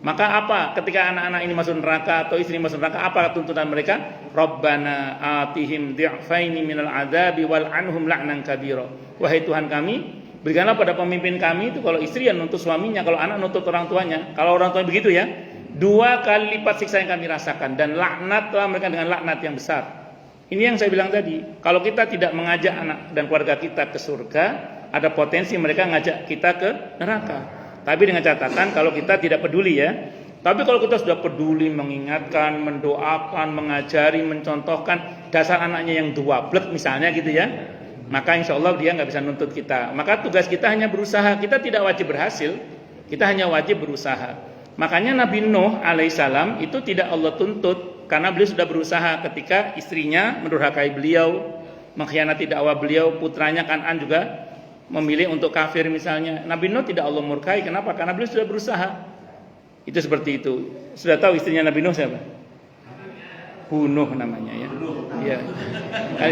Maka apa ketika anak-anak ini masuk neraka atau istri masuk neraka, apa tuntutan mereka? Rabbana atihim dhi'faini minal adzabi wal anhum la'nan kabira. Wahai Tuhan kami, berikanlah pada pemimpin kami itu, kalau istri yang nuntut suaminya, kalau anak nuntut orang tuanya. Kalau orang tuanya begitu ya, 2 kali lipat siksa yang kami rasakan, dan laknatlah mereka dengan laknat yang besar. Ini yang saya bilang tadi, kalau kita tidak mengajak anak dan keluarga kita ke surga, ada potensi mereka ngajak kita ke neraka. Tapi dengan catatan kalau kita tidak peduli ya. Tapi kalau kita sudah peduli, mengingatkan, mendoakan, mengajari, mencontohkan, dasar anaknya yang duablek misalnya gitu ya, maka insya Allah dia nggak bisa nuntut kita. Maka tugas kita hanya berusaha. Kita tidak wajib berhasil, kita hanya wajib berusaha. Makanya Nabi Nuh alaihissalam itu tidak Allah tuntut, karena beliau sudah berusaha ketika istrinya mendurhakai beliau, mengkhianati dakwah beliau, putranya Kan'an juga memilih untuk kafir misalnya. Nabi Nuh tidak Allah murkai. Kenapa? Karena beliau sudah berusaha. Itu seperti itu. Sudah tahu istrinya Nabi Nuh siapa? Bunuh namanya ya. Iya.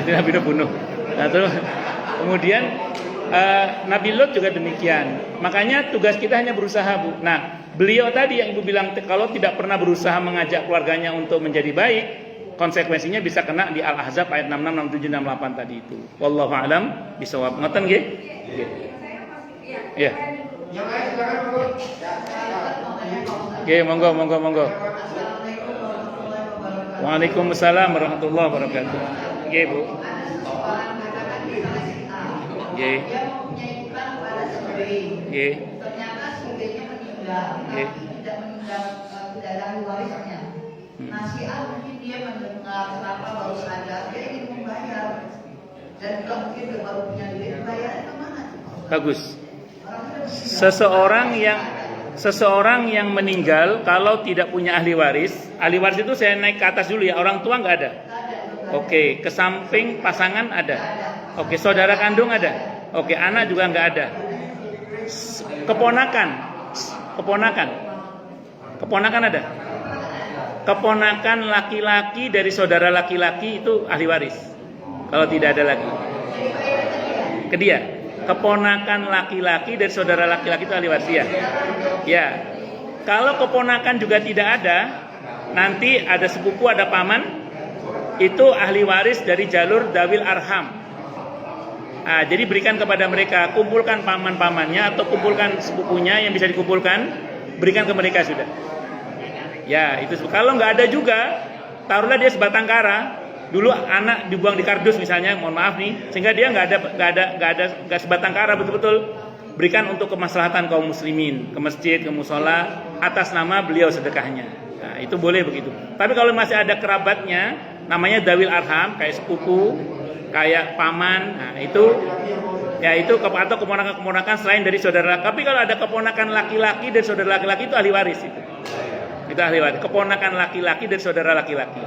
Istri Nabi Nuh Bunuh. Nah, terus kemudian Nabi Lot juga demikian. Makanya tugas kita hanya berusaha, Bu. Nah, beliau tadi yang Ibu bilang kalau tidak pernah berusaha mengajak keluarganya untuk menjadi baik, konsekuensinya bisa kena di Al-Ahzab ayat 66, 67, 68 tadi itu. Wallahu a'lam bishawab. Ngoten nggih? Nggih. Iya. Yang lain silakan monggo. Nggih, monggo. Waalaikumsalam warahmatullahi wabarakatuh. Nggih, Bu. Nggih. Nggih. Ternyata suaminya meninggal, tapi tidak meninggal tidak ada warisnya. Nah, si A mungkin dia mendengar kenapa baru sadar, dia ingin membayar, dan juga mungkin dia baru punya duit, bayarnya kemana? Bagus. Seseorang yang meninggal kalau tidak punya ahli waris itu saya naik ke atas dulu ya. Orang tua nggak ada. Oke, ke samping pasangan ada. Oke, saudara kandung ada. Oke, anak juga nggak ada. Keponakan ada. Keponakan laki-laki dari saudara laki-laki itu ahli waris. Kalau tidak ada lagi. Kedua, keponakan laki-laki dari saudara laki-laki itu ahli waris ya. Ya. Kalau keponakan juga tidak ada, nanti ada sepupu, ada paman, itu ahli waris dari jalur dawil arham. Nah, jadi berikan kepada mereka, kumpulkan paman-pamannya atau kumpulkan sepupunya yang bisa dikumpulkan, berikan ke mereka sudah. Ya, itu kalau nggak ada juga, taruhlah dia sebatang kara. Dulu anak dibuang di kardus misalnya, mohon maaf nih, sehingga dia nggak sebatang kara, betul-betul berikan untuk kemaslahatan kaum muslimin, ke masjid, ke musola, atas nama beliau sedekahnya. Nah, itu boleh begitu. Tapi kalau masih ada kerabatnya, namanya dawil arham, kayak sepupu, kayak paman, nah itu ya itu atau keponakan-keponakan selain dari saudara. Tapi kalau ada keponakan laki-laki dan saudara laki-laki itu ahli waris itu. Itu ahli waris. Keponakan laki-laki dan saudara laki-laki.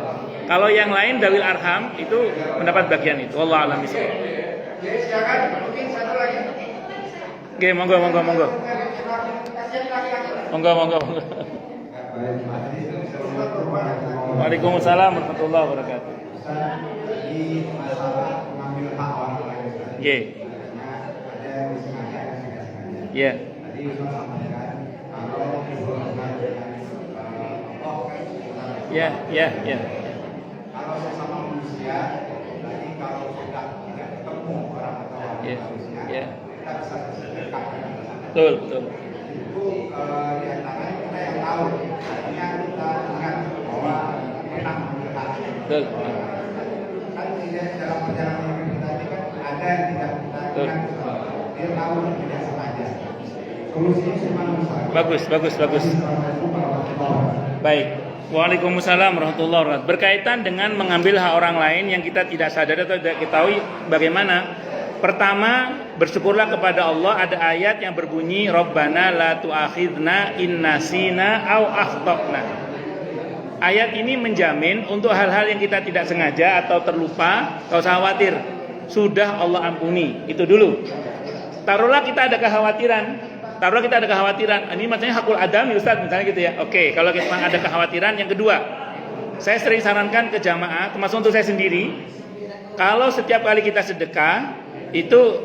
Kalau yang lain dawil arham itu mendapat bagian itu. Wallahu a'lam bishawab. Silakan, mungkin satu lagi. Oke, monggo. Monggo. Waalaikumsalam warahmatullahi wabarakatuh. Di masalah mengambil hak orang lain. Ye. Ada yang disengaja, ada yang tidak sengaja. Ya. Tadi Ustaz sampaikan kalau hubungan dengan Ya. kalau sesama manusia, tadi kalau sudah tidak ketemu orang atau manusia, kita bisa sedekah. Betul. Itu di antara kita yang tahu, artinya kita ingat bahwa pernah mengambil hak. Betul. Kan tidak dalam perjalanan hidup kita ini kan ada yang tidak kita ingat, dia tahu tidak sengaja. Solusinya cuma usaha. Bagus. Baik. Waalaikumsalam warahmatullahi wabarakatuh. Berkaitan dengan mengambil hak orang lain yang kita tidak sadar atau tidak ketahui, bagaimana? Pertama, bersyukurlah kepada Allah, ada ayat yang berbunyi Rabbana la tu'akhidna in nasina aw akhtana. Ayat ini menjamin untuk hal-hal yang kita tidak sengaja atau terlupa, enggak usah khawatir. Sudah Allah ampuni. Itu dulu. Taruhlah kita ada kekhawatiran. Ini maksudnya hakul adami Ustaz, misalnya gitu ya. Oke, kalau kita ada kekhawatiran. Yang kedua, saya sering sarankan ke jamaah, termasuk untuk saya sendiri, kalau setiap kali kita sedekah, itu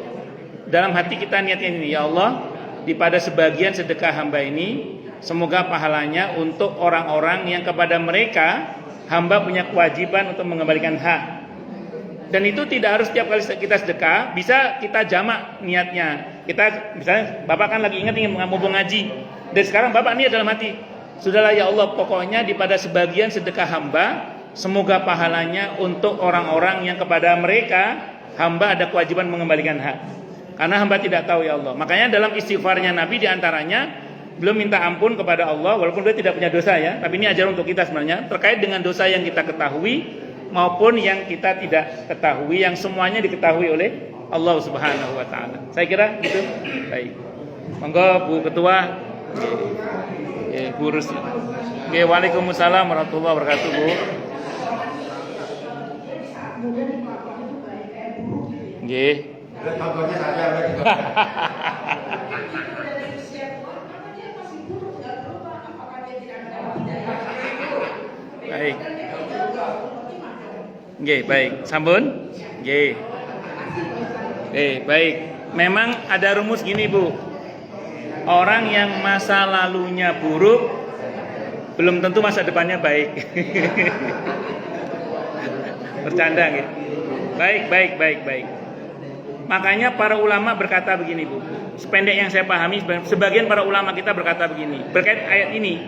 dalam hati kita niatnya ini, ya Allah, pada sebagian sedekah hamba ini, semoga pahalanya untuk orang-orang yang kepada mereka hamba punya kewajiban untuk mengembalikan hak. Dan itu tidak harus setiap kali kita sedekah, bisa kita jamak niatnya. Kita misalnya Bapak kan lagi ingat mau ngaji, dan sekarang Bapak niat dalam hati, sudahlah ya Allah, pokoknya pada sebagian sedekah hamba, semoga pahalanya untuk orang-orang yang kepada mereka hamba ada kewajiban mengembalikan hak. Karena hamba tidak tahu ya Allah. Makanya dalam istighfarnya Nabi diantaranya belum minta ampun kepada Allah, walaupun dia tidak punya dosa ya, tapi ini ajaran untuk kita sebenarnya terkait dengan dosa yang kita ketahui maupun yang kita tidak ketahui, yang semuanya diketahui oleh Allah Subhanahu wa taala. Saya kira gitu. Baik. Monggo Bu Ketua. Gurus. Waalaikumsalam warahmatullahi wabarakatuh, Bu. Nggih. Contohnya saya Baik. Nggih, baik. Sampun? Nggih. Baik. Memang ada rumus gini, Bu. Orang yang masa lalunya buruk belum tentu masa depannya baik. Bercanda nggih. Baik. Makanya para ulama berkata begini, Bu. Sependek yang saya pahami, sebagian para ulama kita berkata begini, berkait ayat ini.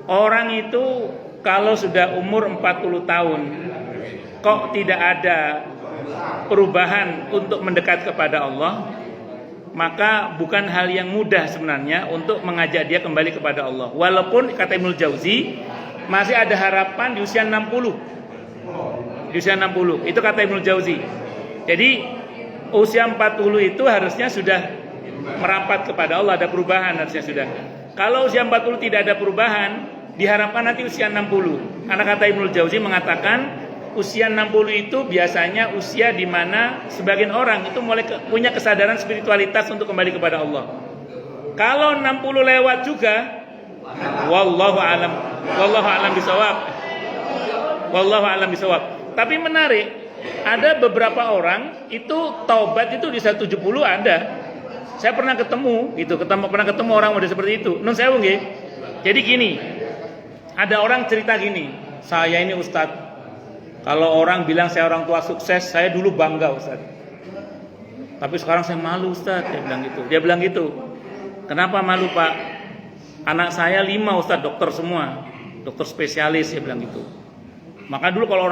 Orang itu kalau sudah umur 40 tahun kok tidak ada perubahan untuk mendekat kepada Allah, maka bukan hal yang mudah sebenarnya untuk mengajak dia kembali kepada Allah. Walaupun kata Ibnu Jauzi masih ada harapan di usia 60. Di usia 60. Itu kata Ibnu Jauzi. Jadi usia 40 itu harusnya sudah merapat kepada Allah, ada perubahan harusnya sudah. Kalau usia 40 tidak ada perubahan, diharapkan nanti usia 60. Karena kata Ibnu Jauzi mengatakan usia 60 itu biasanya usia di mana sebagian orang itu mulai punya kesadaran spiritualitas untuk kembali kepada Allah. Kalau 60 lewat juga, wallahu alam bisawab. Tapi menarik, ada beberapa orang itu taubat itu di 170 ada. Saya pernah ketemu orang model seperti itu. Nun sewu nggih. Jadi gini, ada orang cerita gini, saya ini Ustadz, kalau orang bilang saya orang tua sukses, saya dulu bangga Ustaz. Tapi sekarang saya malu Ustaz, dia bilang gitu. Kenapa malu Pak? Anak saya 5 Ustaz, dokter semua, dokter spesialis, dia bilang gitu. Maka dulu kalau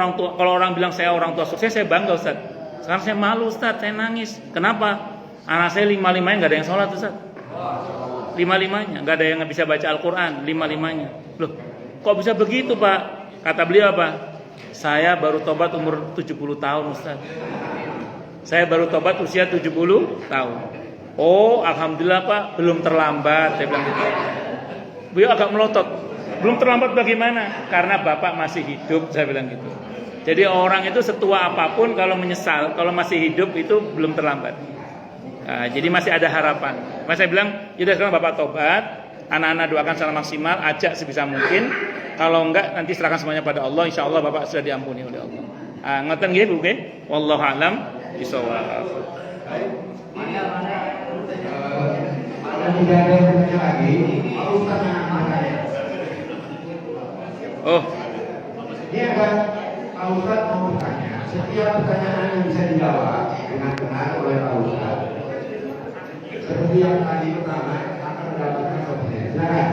orang bilang saya orang tua sukses, saya bangga Ustaz. Sekarang saya malu Ustaz, saya nangis. Kenapa? Anak saya 5-5-nya nggak ada yang sholat Ustaz. 5-5-nya nggak ada yang bisa baca Al-Quran, 5-5-nya. Loh, kok bisa begitu Pak? Kata beliau apa? Saya baru tobat umur 70 tahun Ustaz. Saya baru tobat usia 70 tahun. Oh alhamdulillah Pak, belum terlambat. Saya bilang gitu. Beliau agak melotot. Belum terlambat bagaimana? Karena Bapak masih hidup, saya bilang gitu. Jadi orang itu setua apapun kalau menyesal, kalau masih hidup itu belum terlambat. Nah, jadi masih ada harapan. Mas saya bilang, yaudah sekarang Bapak tobat, anak-anak doakan secara maksimal, ajak sebisa mungkin. Kalau enggak nanti serahkan semuanya pada Allah, insya Allah Bapak sudah diampuni oleh Allah. Ngoten nggih Bu nggih? Wallahu a'lam bishawab. Kalau tidak ada yang bertanya lagi, Pak Ustaz yang akan bertanya. Oh, Ini ada Pak Ustaz mau bertanya. Setiap pertanyaan yang bisa dijawab dengan benar oleh Pak Ustaz. Seperti yang tadi pertama akan mendapatkan pertanyaan. Silakan.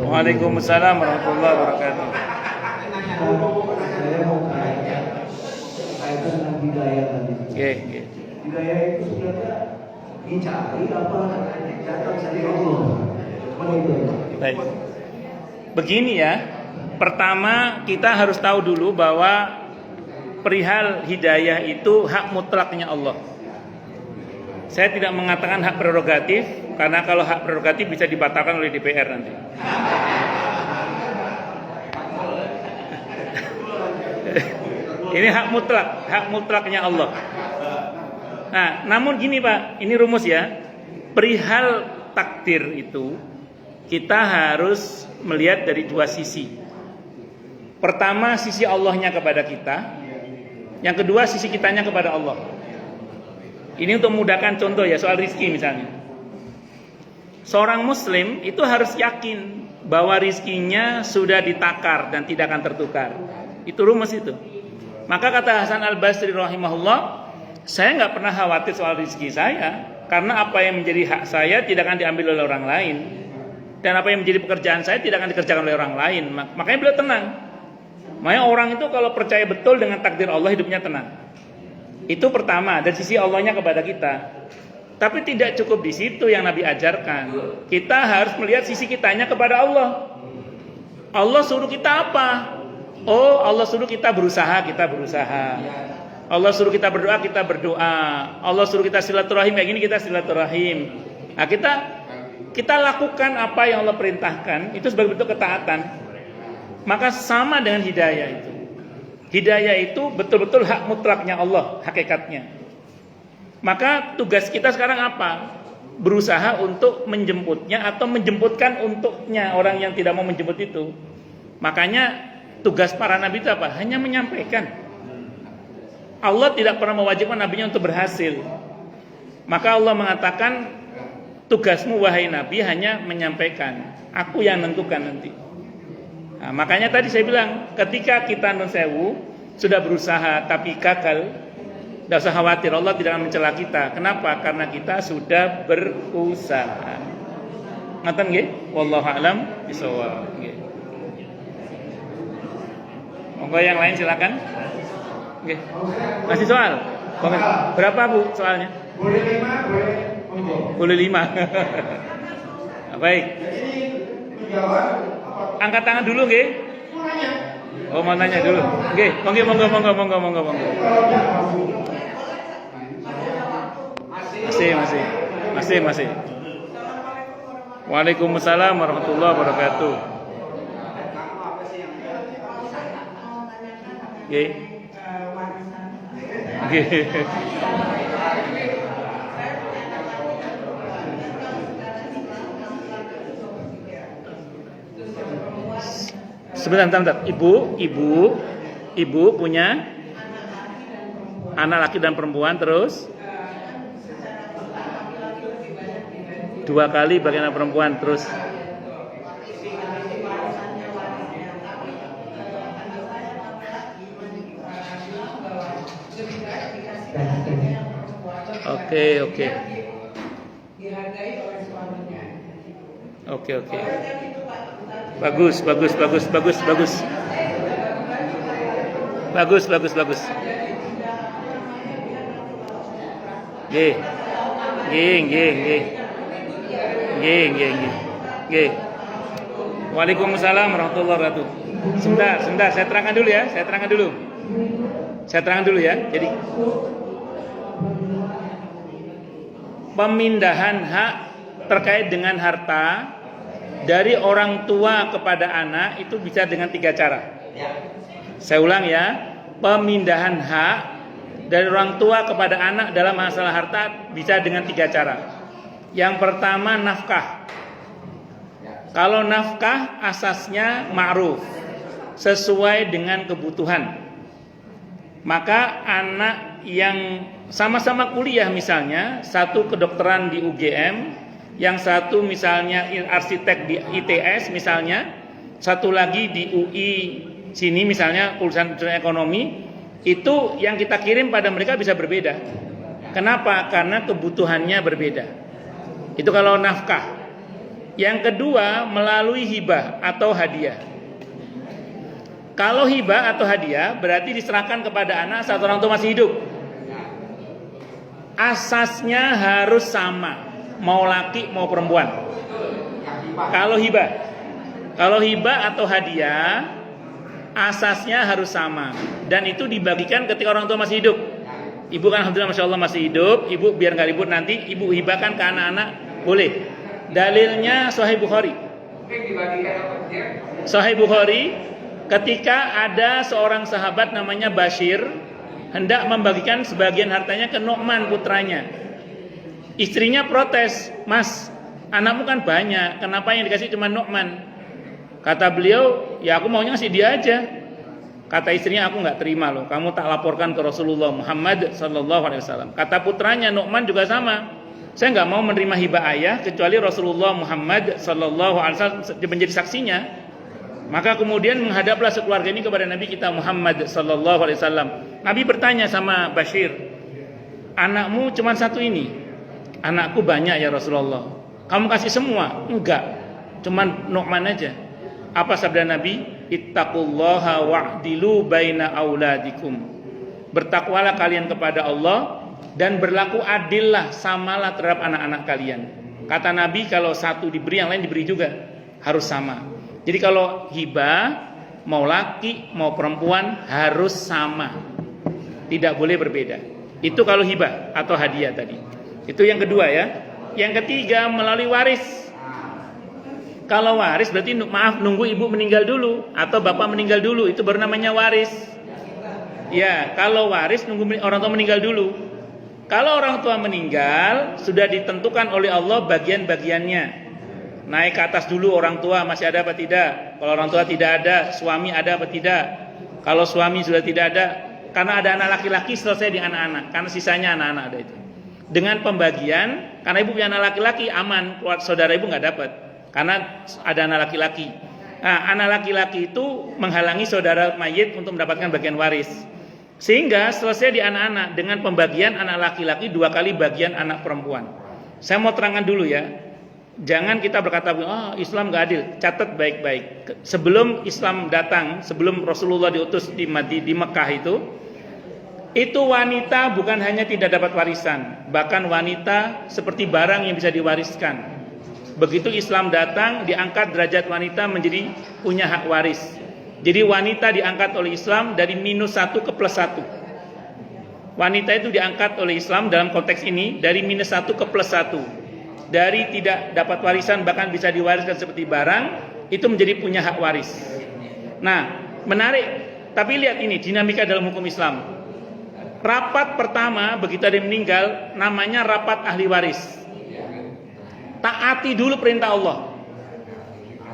Waalaikumsalam warahmatullahi wabarakatuh. Saya mau tanya kaitan dengan hidayah tadi. Oke. Hidayah itu sebenarnya dicari apa datang dari Allah? Baik. Begini ya. Pertama kita harus tahu dulu bahwa perihal hidayah itu hak mutlaknya Allah. Saya tidak mengatakan hak prerogatif, karena kalau hak prerogatif bisa dibatalkan oleh DPR nanti. Ini hak mutlaknya Allah. Nah, namun gini Pak, ini rumus ya. Perihal takdir itu kita harus melihat dari dua sisi. Pertama, sisi Allahnya kepada kita. Yang kedua, sisi kitanya kepada Allah. Ini untuk memudahkan contoh ya, soal rizki misalnya. Seorang muslim itu harus yakin bahwa rizkinya sudah ditakar dan tidak akan tertukar. Itu rumus itu. Maka kata Hasan Al-Basri rahimahullah, saya nggak pernah khawatir soal rizki saya, karena apa yang menjadi hak saya tidak akan diambil oleh orang lain, dan apa yang menjadi pekerjaan saya tidak akan dikerjakan oleh orang lain. Makanya beliau tenang. Makanya orang itu kalau percaya betul dengan takdir Allah, hidupnya tenang. Itu pertama, dari sisi Allahnya kepada kita. Tapi tidak cukup di situ yang Nabi ajarkan. Kita harus melihat sisi kitanya kepada Allah. Allah suruh kita apa? Oh, Allah suruh kita berusaha, kita berusaha. Allah suruh kita berdoa, kita berdoa. Allah suruh kita silaturahim, kayak gini kita silaturahim. Nah, kita lakukan apa yang Allah perintahkan, itu sebagai bentuk ketaatan. Maka sama dengan hidayah itu. Hidayah itu betul-betul hak mutlaknya Allah, hakikatnya. Maka tugas kita sekarang apa? Berusaha untuk menjemputnya atau menjemputkan untuknya orang yang tidak mau menjemput itu. Makanya tugas para nabi itu apa? Hanya menyampaikan. Allah tidak pernah mewajibkan nabinya untuk berhasil. Maka Allah mengatakan, tugasmu wahai nabi hanya menyampaikan. Aku yang nentukan nanti. Nah, makanya tadi saya bilang, ketika kita nun sewu sudah berusaha tapi gagal, tidak usah khawatir, Allah tidak akan mencela kita. Kenapa? Karena kita sudah berusaha. Ngaten nggih? Wallahu a'lam bishawab. Nggih. Monggo yang lain silakan. Nggih. Masih soal? Berapa Bu soalnya? Boleh 5, boleh monggo. Boleh 5. Baik. Jadi menjawab Angkat tangan dulu nggih. Oh, mau nanya dulu. Nggih, monggo. Masih. Waalaikumsalam warahmatullahi wabarakatuh. Nggih. Sebentar. Ibu punya anak laki dan perempuan, terus 2 kali bagi anak perempuan, terus Oke. Bagus. Nggih. Waalaikumsalam warahmatullahi wabarakatuh. Sebentar, saya terangkan dulu ya. Saya terangkan dulu ya. Jadi pemindahan hak terkait dengan harta dari orang tua kepada anak itu bisa dengan 3 cara. Saya ulang ya, pemindahan hak dari orang tua kepada anak dalam masalah harta bisa dengan 3 cara. Yang pertama nafkah. Kalau nafkah asasnya ma'ruf, sesuai dengan kebutuhan. Maka anak yang sama-sama kuliah misalnya, satu kedokteran di UGM, yang satu misalnya arsitek di ITS misalnya, satu lagi di UI sini misalnya urusan ekonomi, itu yang kita kirim pada mereka bisa berbeda. Kenapa? Karena kebutuhannya berbeda. Itu kalau nafkah. Yang kedua melalui hibah atau hadiah. Kalau hibah atau hadiah berarti diserahkan kepada anak saat orang tua masih hidup. Asasnya harus sama, mau laki mau perempuan. Kalau hibah atau hadiah asasnya harus sama, dan itu dibagikan ketika orang tua masih hidup. Ibu kan alhamdulillah masya Allah masih hidup, ibu biar nggak ribut nanti ibu hibahkan ke anak-anak boleh. Dalilnya Sahih Bukhari. Sahih Bukhari, ketika ada seorang sahabat namanya Bashir hendak membagikan sebagian hartanya ke Nu'man putranya. Istrinya protes, "Mas, anakmu kan banyak, kenapa yang dikasih cuma Nu'man?" Kata beliau, "Ya aku maunya ngasih dia aja." Kata istrinya, "Aku nggak terima loh, kamu tak laporkan ke Rasulullah Muhammad SAW." Kata putranya Nu'man juga sama, "Saya nggak mau menerima hibah ayah kecuali Rasulullah Muhammad SAW menjadi saksinya." Maka kemudian menghadaplah sekeluarga ini kepada Nabi kita Muhammad SAW. Nabi bertanya sama Bashir, "Anakmu cuma satu ini?" "Anakku banyak ya Rasulullah." "Kamu kasih semua?" "Enggak, cuma Nu'man aja." Apa sabda Nabi? "Ittaqullaha wa'dilu baina auladikum." Bertakwalah kalian kepada Allah dan berlaku adillah, samalah terhadap anak-anak kalian. Kata Nabi, kalau satu diberi yang lain diberi juga, harus sama. Jadi kalau hibah mau laki mau perempuan harus sama, tidak boleh berbeda. Itu kalau hibah atau hadiah tadi. Itu yang kedua ya. Yang ketiga melalui waris. Kalau waris berarti nunggu ibu meninggal dulu atau bapak meninggal dulu, itu baru namanya waris. Ya, kalau waris nunggu orang tua meninggal dulu. Kalau orang tua meninggal sudah ditentukan oleh Allah bagian-bagiannya. Naik ke atas dulu orang tua masih ada apa tidak. Kalau orang tua tidak ada, suami ada apa tidak. Kalau suami sudah tidak ada, karena ada anak laki-laki selesai di anak-anak, karena sisanya anak-anak ada itu. Dengan pembagian, karena ibu punya anak laki-laki aman, saudara ibu nggak dapat, karena ada anak laki-laki. Nah, anak laki-laki itu menghalangi saudara mayit untuk mendapatkan bagian waris. Sehingga selesai di anak-anak dengan pembagian anak laki-laki 2 kali bagian anak perempuan. Saya mau terangkan dulu ya. Jangan kita berkata, "Oh, Islam gak adil." Catat baik-baik. Sebelum Islam datang, sebelum Rasulullah diutus di Mekah itu wanita bukan hanya tidak dapat warisan, bahkan wanita seperti barang yang bisa diwariskan. Begitu Islam datang, diangkat derajat wanita menjadi punya hak waris. Jadi wanita diangkat oleh Islam dari -1 ke +1. Wanita itu diangkat oleh Islam dalam konteks ini dari -1 ke +1. Dari tidak dapat warisan bahkan bisa diwariskan seperti barang, itu menjadi punya hak waris. Nah, menarik. Tapi lihat ini dinamika dalam hukum Islam. Rapat pertama begitu ada yang meninggal namanya rapat ahli waris. Taati dulu perintah Allah,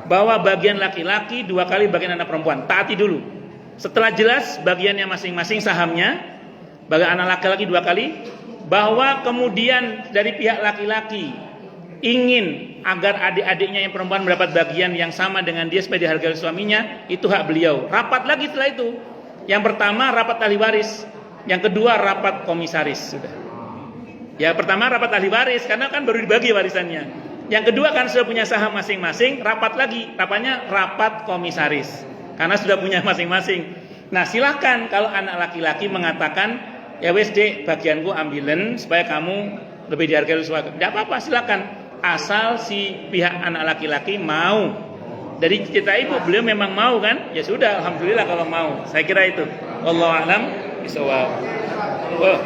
bahwa bagian laki-laki 2 kali bagian anak perempuan. Taati dulu. Setelah jelas bagiannya masing-masing sahamnya, bagian anak laki-laki 2 kali, bahwa kemudian dari pihak laki-laki ingin agar adik-adiknya yang perempuan mendapat bagian yang sama dengan dia supaya dihargai suaminya, itu hak beliau. Rapat lagi setelah itu. Yang pertama rapat ahli waris, yang kedua rapat komisaris sudah. Ya, pertama rapat ahli waris karena kan baru dibagi warisannya. Yang kedua kan sudah punya saham masing-masing, rapat lagi, rapatnya rapat komisaris karena sudah punya masing-masing. Nah, silahkan kalau anak laki-laki mengatakan, "Ya wes dek, bagianku ambilen supaya kamu lebih dihargai suami." Tidak apa-apa, silakan. Asal si pihak anak laki-laki mau Dari cerita ibu, beliau memang mau kan? Ya sudah, alhamdulillah kalau mau. Saya kira itu. Wallahu a'lam bishawab. Oh.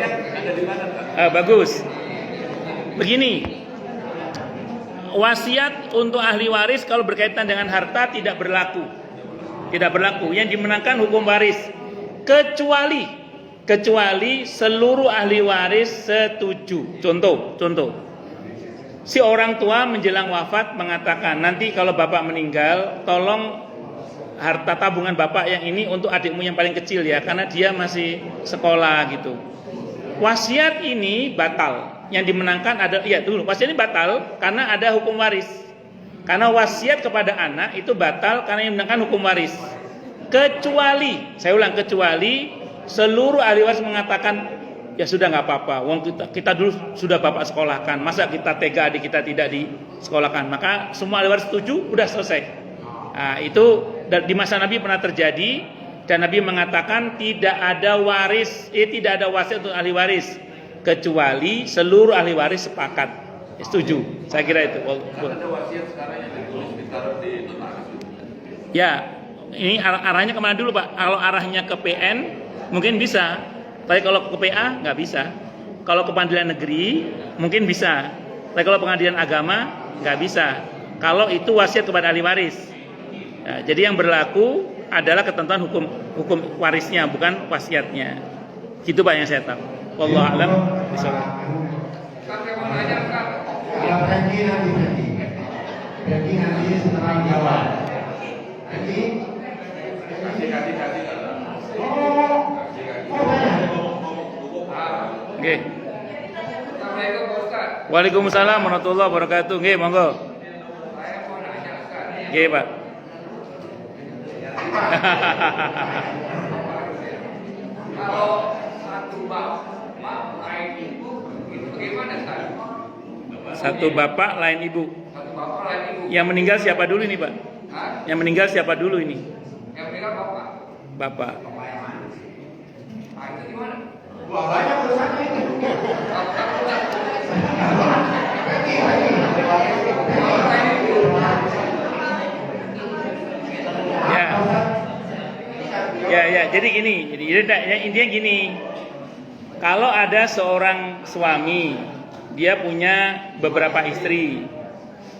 Bagus. Begini. Wasiat untuk ahli waris kalau berkaitan dengan harta tidak berlaku. Tidak berlaku. Yang dimenangkan hukum waris kecuali seluruh ahli waris setuju. Contoh. Si orang tua menjelang wafat mengatakan, nanti kalau bapak meninggal, tolong harta tabungan bapak yang ini untuk adikmu yang paling kecil ya, karena dia masih sekolah gitu. Wasiat ini batal. Yang dimenangkan adalah, wasiat ini batal karena ada hukum waris. Karena wasiat kepada anak itu batal karena yang dimenangkan hukum waris. Kecuali seluruh ahli waris mengatakan, ya sudah nggak apa-apa, wong kita dulu sudah bapak sekolahkan, masa kita tega adik kita tidak disekolahkan. Maka semua ahli waris setuju, udah selesai. Nah, itu di masa Nabi pernah terjadi, dan Nabi mengatakan tidak ada wasiat untuk ahli waris kecuali seluruh ahli waris sepakat setuju. Saya kira itu. Ada wasiat sekarang yang ditulis ditaruh di notaris. Ya, ini arahnya kemana dulu Pak? Kalau arahnya ke PN mungkin bisa, tapi kalau ke PA nggak bisa. Kalau ke pengadilan negeri mungkin bisa, tapi kalau pengadilan agama nggak bisa. Kalau itu wasiat kepada ahli waris. Ya, jadi yang berlaku adalah ketentuan hukum warisnya, bukan wasiatnya. Gitu Pak yang saya tahu. Wallahu a'lam bishawab. Berarti nanti setelah jawab. Nanti. Oke. Waalaikumsalam warahmatullahi wabarakatuh. Nggih, monggo. Nggih, Pak. Kalau satu bapak lain ibu itu bagaimana Ustaz? Satu bapak lain ibu. Satu bapak lain ibu. Yang meninggal siapa dulu ini, Pak? Hah? Yang meninggal siapa dulu ini? Yang meninggal bapak. Bapak. Nah, itu gimana? Wah, banyak urusannya itu. Ya. Jadi gini. Intinya gini. Kalau ada seorang suami, dia punya beberapa istri.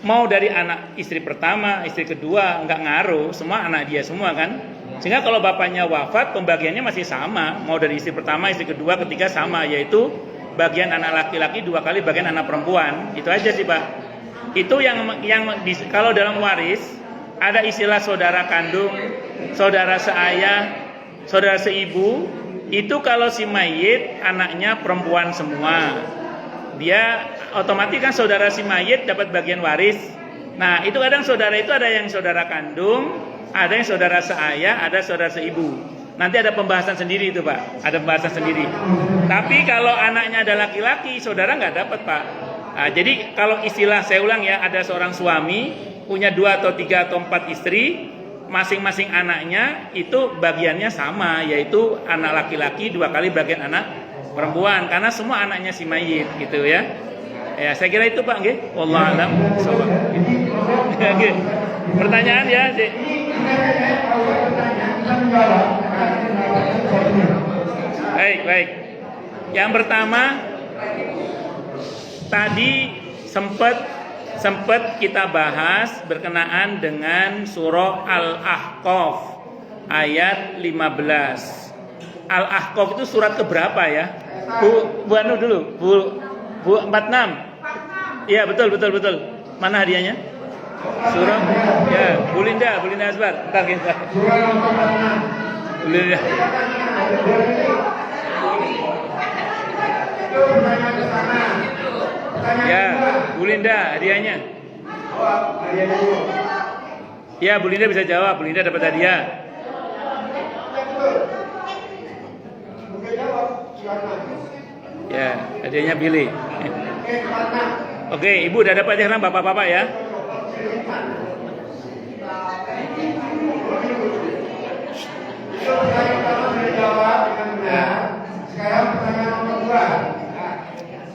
Mau dari anak istri pertama, istri kedua, nggak ngaruh, semua anak dia semua kan. Sehingga kalau bapaknya wafat, pembagiannya masih sama. Mau dari istri pertama, istri kedua, ketiga sama, yaitu bagian anak laki-laki 2 kali bagian anak perempuan. Itu aja sih Pak. Itu kalau dalam waris ada istilah saudara kandung, saudara seayah, saudara seibu. Itu kalau si mayit anaknya perempuan semua, dia otomatis kan saudara si mayit dapat bagian waris. Nah itu kadang saudara itu ada yang saudara kandung, ada yang saudara seayah, ada saudara seibu. Nanti ada pembahasan sendiri itu Pak, ada pembahasan sendiri. Tapi kalau anaknya ada laki-laki, saudara nggak dapat Pak. Nah, jadi kalau istilah saya ulang ya, ada seorang suami punya 2 atau 3 atau 4 istri, masing-masing anaknya itu bagiannya sama, yaitu anak laki-laki 2 kali bagian anak perempuan, karena semua anaknya si mayit gitu ya. Ya saya kira itu Pak, nggih. Wallahu a'lam. Pertanyaan ya, Cik. Baik. Yang pertama tadi sempat kita bahas berkenaan dengan surah Al-Ahqaf ayat 15. Al-Ahqaf itu surat keberapa ya? Bu Anu dulu, Bu 46. Iya, betul. Mana hadiahnya? Surah ya, Bu Linda Asbar. Entar kita. Bu Linda. Ya, Bu Linda hadiahnya. Ya, Bu Linda bisa jawab. Bu Linda dapat hadiah. Ya, hadiahnya pilih. Oke, Ibu udah dapat ya sekarang Bapak-bapak ya.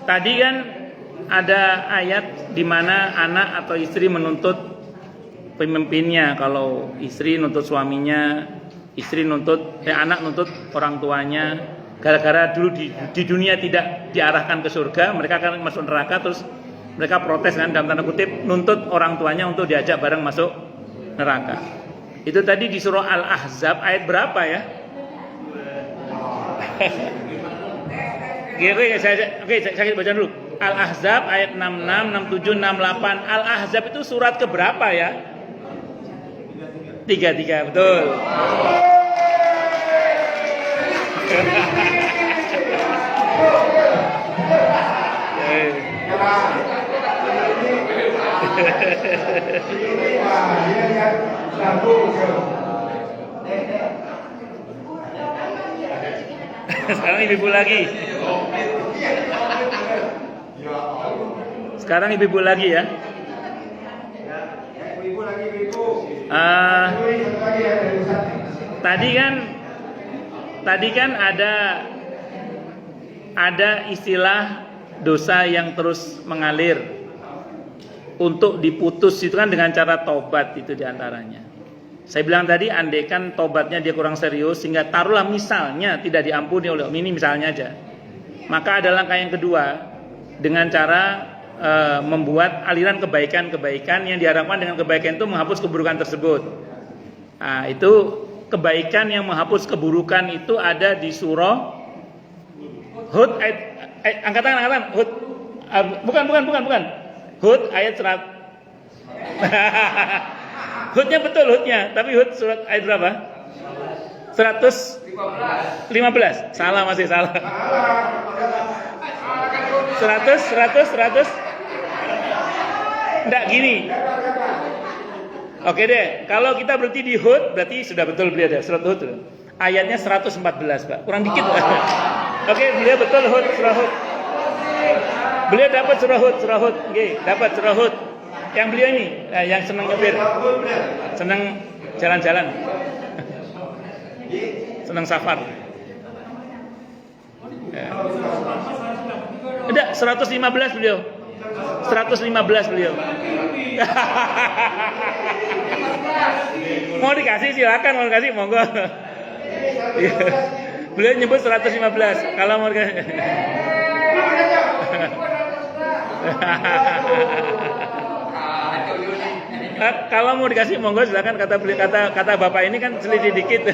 Tadi kan ada ayat di mana anak atau istri menuntut pemimpinnya, kalau istri nuntut suaminya, anak nuntut orang tuanya. Gara-gara dulu di dunia tidak diarahkan ke surga, mereka akan masuk neraka, terus mereka protes kan, dalam tanda kutip nuntut orang tuanya untuk diajak bareng masuk neraka. Itu tadi di surah Al-Ahzab ayat berapa ya? Saya baca dulu. Al-Ahzab ayat 66, 67, 68. Al-Ahzab itu surat keberapa ya? 33, betul. Sekarang ibu lagi. Sekarang ibu lagi ya. Tadi kan ada istilah dosa yang terus mengalir untuk diputus itu kan dengan cara tobat, itu diantaranya. Saya bilang tadi, andaikan tobatnya dia kurang serius sehingga taruhlah misalnya tidak diampuni oleh Allah, ini misalnya aja, maka ada langkah yang kedua dengan cara membuat aliran kebaikan-kebaikan yang diharapkan dengan kebaikan itu menghapus keburukan tersebut. Nah, itu kebaikan yang menghapus keburukan itu ada di surah Hud angkatan Hud. Bukan. Hud ayat 100. Hudnya betul Hudnya, tapi Hud surat ayat berapa? 115. Masih salah. 100. Enggak gini. Oke deh, kalau kita berhenti di Hud berarti sudah betul beliau ada surat Hud. Ayatnya 114, Pak. Kurang dikit. Oke, beliau betul Hud, surah Hud. Beliau dapat surah Hud. Oke, dapat surah Hud. Yang beliau ini, yang senang nyopir, senang jalan-jalan, senang safar. Udah 115 beliau. 115 beliau. Mau dikasih silakan, mau dikasih monggo. Beliau nyebut 115. Kalau mau dikasih. Kalau mau dikasih monggo silakan, kata Bapak ini kan selisih dikit.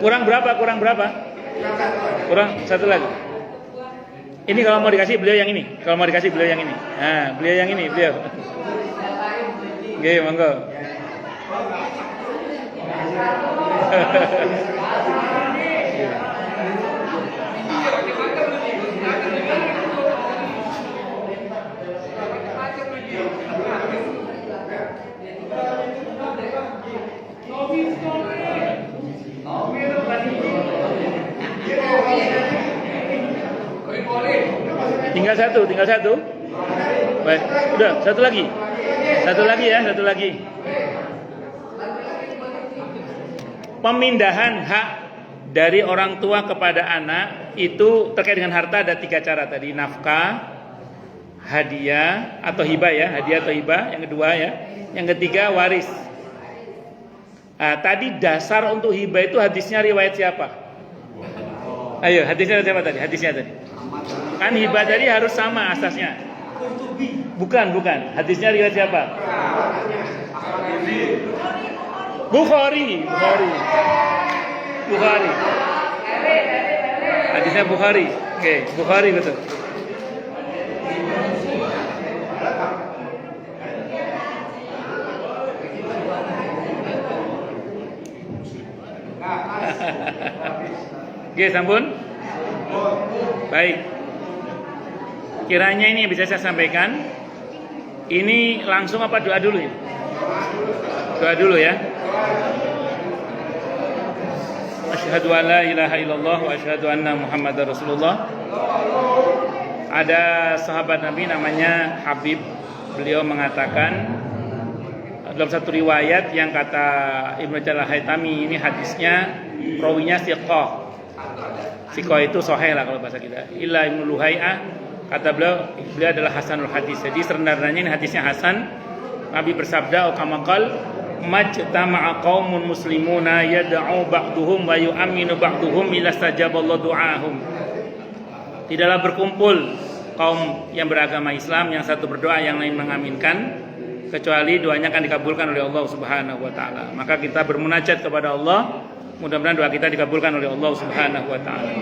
Kurang berapa? Kurang satu lagi. Ini kalau mau dikasih beliau yang ini. Nah, beliau yang ini, beliau. Oke, monggo. Tinggal satu. Baik, udah satu lagi ya. Pemindahan hak dari orang tua kepada anak itu terkait dengan harta ada 3 cara tadi, nafkah, hadiah atau hibah ya, yang kedua ya, yang ketiga waris. Nah, tadi dasar untuk hibah itu hadisnya riwayat siapa? Ayo, hadisnya siapa tadi? Kan hibah tadi harus sama asasnya. Bukan. Hadisnya riwayat siapa? Bukhari. Hadisnya Bukhari. Oke, Bukhari betul. Oke, sampun. Baik. Kiranya ini bisa saya sampaikan. Ini langsung apa doa dulu ya? Doa dulu ya. Asyhadu an la ilaha illallah wa asyhadu anna Muhammadar Rasulullah. Ada sahabat Nabi namanya Habib. Beliau mengatakan dalam satu riwayat yang kata Ibnu Jalal Haitami, ini hadisnya rawinya thiqah. Sikoh itu soheh lah kalau bahasa kita. Illa Ibnu Luhai'ah, kata beliau adalah hasanul hadis. Jadi sebenarnya ini hadisnya hasan. Nabi bersabda, "Kamakal majtama'a qaumun muslimuna yad'u ba'duhum wa yu'minu ba'duhum ila stajaballahu du'ahum." Tidaklah berkumpul kaum yang beragama Islam, yang satu berdoa, yang lain mengaminkan, kecuali doanya akan dikabulkan oleh Allah Subhanahu wa taala. Maka kita bermunajat kepada Allah, mudah-mudahan doa kita dikabulkan oleh Allah Subhanahu wa taala.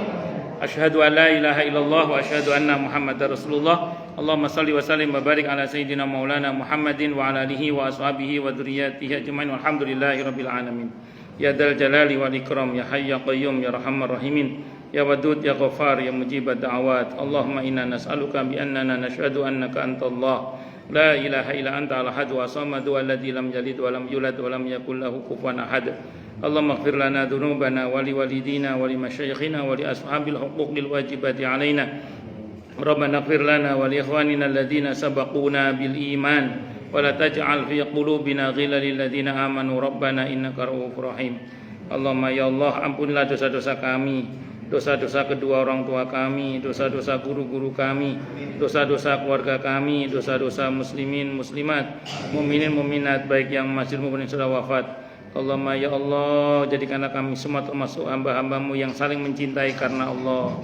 Asyhadu an la ilaha illallah wa asyhadu anna Muhammadar Rasulullah. Allahumma shalli wa sallim wa barik ala sayyidina maulana Muhammadin wa ala alihi wa ashabihi wa dzurriyyatihi ajmain walhamdulillahi rabbil alamin. Ya dzal jalali wal ikram, ya hayy ya qayyum, ya arhamar rahimin, ya wadud ya ghafar, ya mujibad da'awat. Allahumma inna nas'aluka bi annana nashhadu annaka antallah la ilaha illa anta al-ahad wa samadu alladzi lam yalid wa lam yulad wa lam yakul lahu kufuwan ahad. Allahumma ighfir lana dhunubana wa li walidina wa li masyayikhina wa li ashabil huquqil wajibati alaina. Rabbana ighfir lana wa li ikhwanina alladhina sabaquna bil iman wa la taj'al fi qulubina ghillan lil ladzina amanu rabbana innaka ra'ufur rahim. Allahumma ya Allah, ampunilah dosa-dosa kami, dosa-dosa kedua orang tua kami, dosa-dosa guru-guru kami, dosa-dosa keluarga kami, dosa-dosa muslimin, muslimat, mukminin, mukminat, baik yang masih maupun yang sudah wafat. Allahumma ya Allah, jadikanlah kami semua termasuk hamba-hambamu yang saling mencintai karena Allah,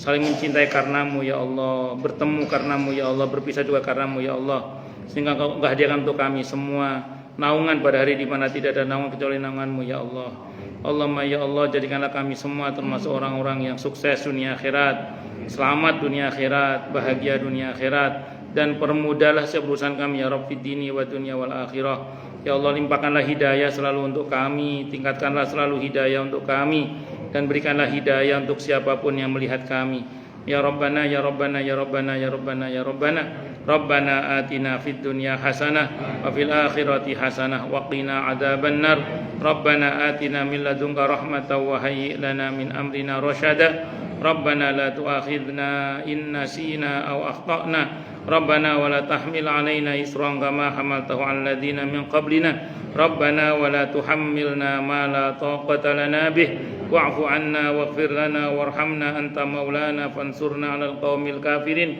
saling mencintai karenamu ya Allah, bertemu karenamu ya Allah, berpisah juga karenamu ya Allah, sehingga Engkau hadiahkan untuk kami semua naungan pada hari di mana tidak ada naungan kecuali naunganmu ya Allah. Allahumma ya Allah, jadikanlah kami semua termasuk orang-orang yang sukses dunia akhirat, selamat dunia akhirat, bahagia dunia akhirat, dan permudahlah setiap urusan kami ya Rabb fid dini wa dunya wal akhirah. Ya Allah, limpahkanlah hidayah selalu untuk kami, tingkatkanlah selalu hidayah untuk kami, dan berikanlah hidayah untuk siapapun yang melihat kami. Ya Rabbana ya Rabbana ya Rabbana ya Rabbana ya Rabbana. Rabbana atina fid dunya hasanah wa fil akhirati hasanah wa qina adzabannar. Rabbana atina min ladunka rahmatan wa hayyi lana min amrina rasyada. Rabbana la tu'akhidna in nasina aw akhtana. Rabbana wa la tahmil 'alaina isran kama hamaltahu 'alal ladzina min qablina. Rabbana wa la tuhammilna ma la taqata lana bih. Wa'fu 'anna waghfir lana warhamna anta maulana fansurna 'alal qaumil kafirin.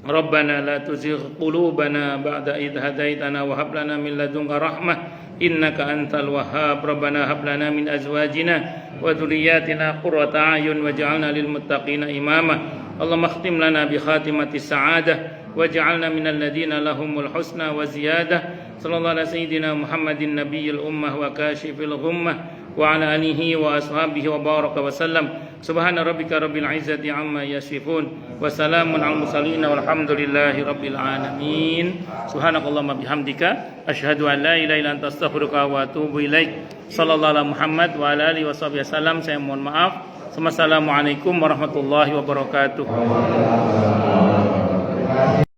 Rabbana la tuzigh qulubana ba'da idh hadaitana wa hab lana min ladunka rahmah innaka antal wahhab. Rabbana hab lana min azwajina wa dhurriyyatina qurrata a'yun waj'alna lil muttaqina imama. Allahumma khtim lana bi khatimati sa'adah waj'alna minal ladzina lahumul husna wa ziyadah. Sallallahu ala sayyidina Muhammadin nabiyil ummah wa kashifil ghummah wa ala alihi wa ashabihi wa baraka wa sallam. Subhana rabbika rabbil izzati amma yasifun wa salamun al mursalin walhamdulillahi rabbil alamin. Subhanakallahumma bihamdika asyhadu an la ilaha illa anta astaghfiruka wa atubu ilaik. Sallallahu ala Muhammad wa ala alihi washabihi wasallam. Saya mohon maaf. Assalamualaikum warahmatullahi wabarakatuh.